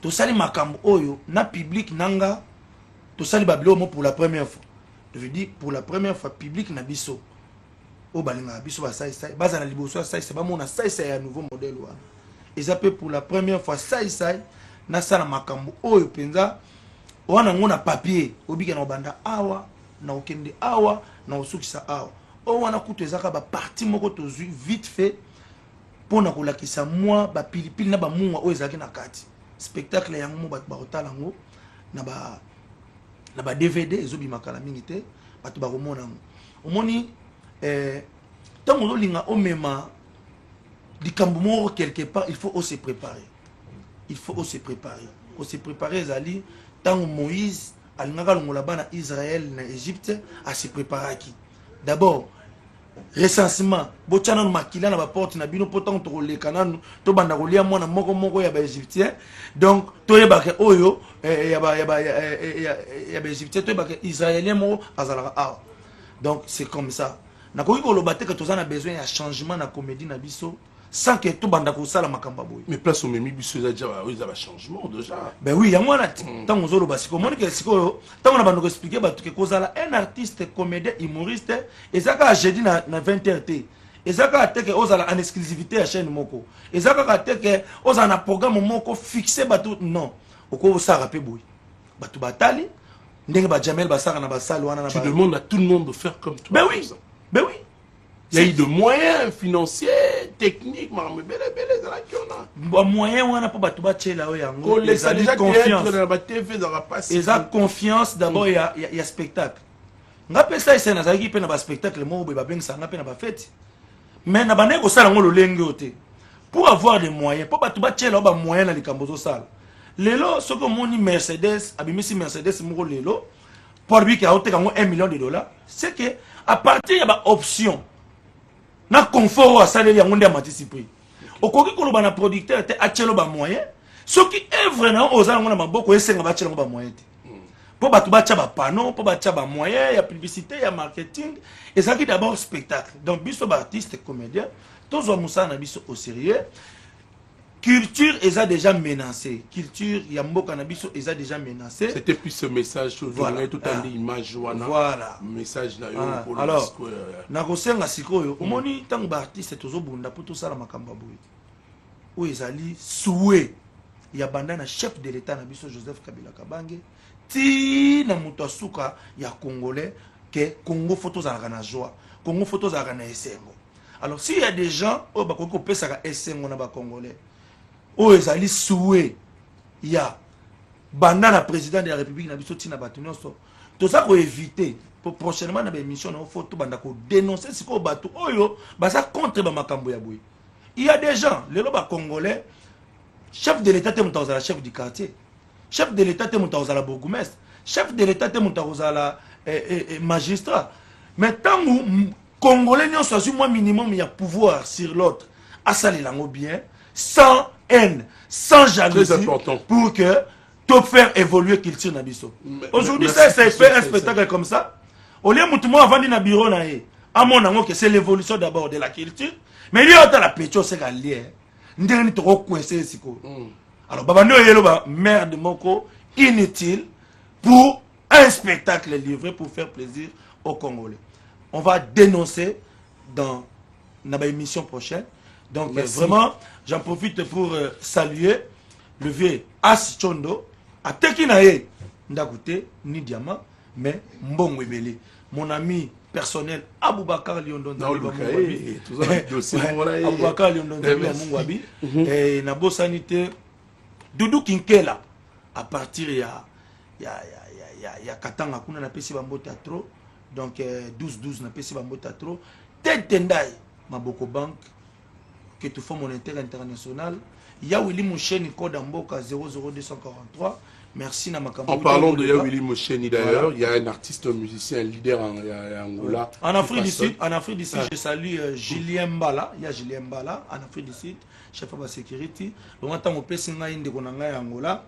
to sali makambo oyo na public nanga to sali bablo mo pour la première fois. Je veux dire, pour la première fois, public na biso. Au balinga biso ba Sai Sai, baza na liboso Sai Sai, ba mona Sai Sai un nouveau modèle wa. Et ça peut pour la première fois Sai Sai na sala makambo oyo penza wana ngona papier, obika na banda awa, na okende awa, na osukisa awa. O wana kutu ezaka ba parti moko to zui vite fait pour na kolakisa moi ba pilipili na ba munga oyo ezaki na kati. Spectacle yango mo ba otala ngo na ba DVD ezobi makala mingi te bato bakomona omoni tant ozolinga omema likambo moko quelque part il faut se préparer se préparer ezali tant Moïse alingaka longola bana Israël na Égypte a se préparaki d'abord recensement botiana no makila na ba porte na bino pourtant to koleka nanu to banda kolia mwana moko ya ba égyptien donc to yebaka oyo ya ba égyptien to yebaka israélien mo azalaka awa donc c'est comme ça na koki koloba te que tozana besoin ya changement na comédie na biso sans que tout banda kosala makamba boy mais place au memi biso za déjà oui ça va changement déjà ben oui ya mwana tango zolo basiko monique siko tango na bando ko expliquer ba tout que kozala un artiste comédien humoriste ezaka jeudi na 20h t ezaka te que ozala en exclusivité à chaîne moko ezaka te que ozala na programme moko fixé ba tout non oko sara pe boy ba tout batali ndenge ba Jamel basara na basalo wana na tu demandes à tout le monde de faire comme toi ben oui ben oui. Il y a eu de moyens financiers, techniques, mais belle, dans la Bon, moyen, on a pas battu là, ils ont déjà confiance. Ils ont confiance d'abord, il y a spectacle. On a ça, c'est un spectacle, mais on a pour avoir des moyens, pour battre là, moyen dans les cambosos salles. Lelo, ce que mon Mercedes, abimisi Mercedes, mon lelo, pour lui qui a ôté $1 million, c'est que à partir de l'option, na confort à salaire ya ngonde anticiper okoki koloba na producteur te achelo ba moyen soki œuvre na ozala ngona maboko esenga ba chelo ba moyen te po batu ba cha ba panneau po ba cha ba moyen ya publicité ya marketing et ça qui d'abord spectacle donc biso ba artiste comédien tozo musa na biso au sérieux culture est déjà menacée culture ya mboka na biso est déjà menacée c'était plus ce message voilà tout en image voilà message na yo pour alors na kosenga sikoyo omoni tango ba artiste tozo bunda pour tout ça la makamba boy o ezali souhait ya banda na chef de l'état na biso Joseph Kabila Kabange ti na muto asuka ya congolais que Congo photos za na joie Congo photos za na esengo alors s'il y a des gens o ba ko pesa ka esengo na ba congolais o ezali souhait ya banda na président de la république na biso tina bato nyonso to ça ko éviter pour prochainement na ba émission na photo banda ko dénoncer siko bato oyo baza contre ba makambo ya boy il y a des gens les loba congolais chef de l'état te mutaza la chef du quartier chef de l'état te mutaza la bourgmestre chef de l'état te mutaza la magistrat mais tant congolais nyonso azu moins minimum il y a pouvoir sur l'autre asalela bien sans haine, sans jalousie, pour que tout faire évoluer culture nabiso. Aujourd'hui, ça fait un spectacle comme ça. Au lieu de moi avant dans bureau à mon amour que c'est l'évolution d'abord de la culture, mais il y a la pécho c'est galère. Ndeni to coincé siko. Alors babano yelo ba merde moko inutile pour un spectacle livré pour faire plaisir aux Congolais. On va dénoncer dans la émission prochaine. Donc vraiment, j'en profite pour saluer le vieux As Chondo, à Tekinae, Ndakute, ni diamant, mais Mbongo Ebele. Mon ami personnel, Aboubakar Liondon Aboubakar Liondon Mungwabi, et Nabo Sanité, Doudou Kinkela, à partir il y a Katanga, qu'on a pesi Bambo Teatro, donc 12-12, on a pesi Bambo Teatro, Ted Tendai, Maboko Bank, que tu fais mon intérêt international. Il y a Willy Moucheni, code en Boka 00243. Merci Namakambo. En parlant de Willy Moucheni d'ailleurs, il y a un artiste, un musicien, un leader en Angola. En Afrique du Sud, je salue Julien Mbala. Il y a Julien Mbala en Afrique du Sud, chef de la sécurité. Donc, on a fait un Angola.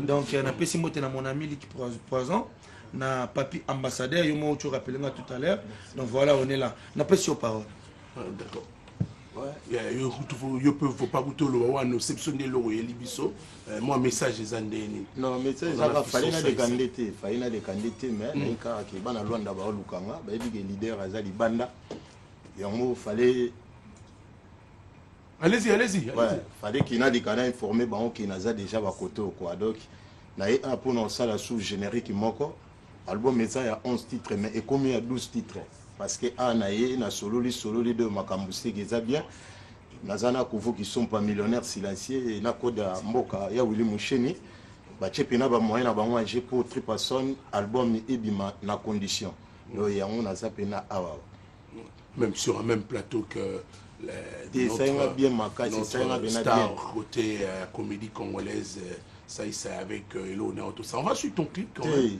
Donc, on a fait mon ami qui poison. Na papi ambassadeur, il m'a rappelé tout à l'heure. Donc voilà, on est là. On a fait sur parole. D'accord. Je peux pas goûter le exceptionnel libiso moi message les andeni non message ça va fallait na de candidater mais nika ke bana Luanda ba lukanga ba yebi ke leader azali banda yango fallait allez-y fallait qu'il n'a dikana informer ba on ki naza déjà ba côté quoi donc na e pour non ça la sous générique moko album ça il y a 11 titres mais et combien il y a 12 titres parce que anaye na solo les deux makambusé qui est bien nazana kuvo qui sont pas millionnaires silencieux et na code mboka ya Willy Moucheni ba chepina ba moyen na bango j'ai pour 3 personnes album ebima na condition donc ya on a ça pena awa même sur un même plateau que notre bien makasi ça bien star côté comédie congolaise ça c'est avec Elona tout ça on va suivre ton clip quand même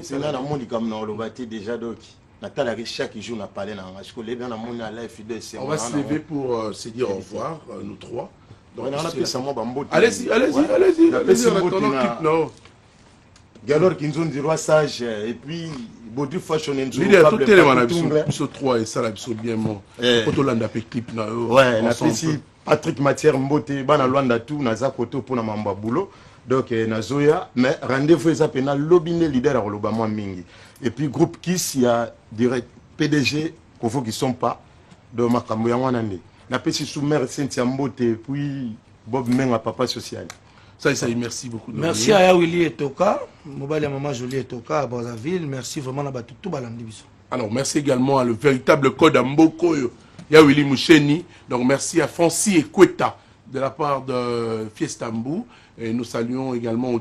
c'est là na monde comme na lobati déjà donc natalaki chaque jour na parler na nga siko lebi na moni à live fidèle c'est on va se lever pour se dire au revoir nous trois. Donc on a pesa mo bambote. Allez-y. Non. Galor Kinzondi roi sage et puis Body Fashion Enzo. Il y a tout tellement na biso 3 et ça la biso bien mon. Otolanda pe clip na yo. Ouais, na pesi Patrick Matière Mbote bana Luanda tout na za koto pour na mamba boulot. Donc na Zoya mais rendez-vous ça pena lobine leader à loba moi mingi. Et puis groupe Kiss il y a direct PDG Kofo qui sont pas de makambo ya wana ndi. Na pesi sous mère Cynthia Mbote puis Bob Menga papa social. Ça, merci beaucoup. Merci à Willy Etoka, Mobile et Maman Jolie Etoka à Brazzaville. Merci vraiment à tout Balandibiso. Alors, merci également à le véritable code à Mboko, Yawili Moucheni. Donc, merci à Francis Ekweta de la part de Fiestambu. Et nous saluons également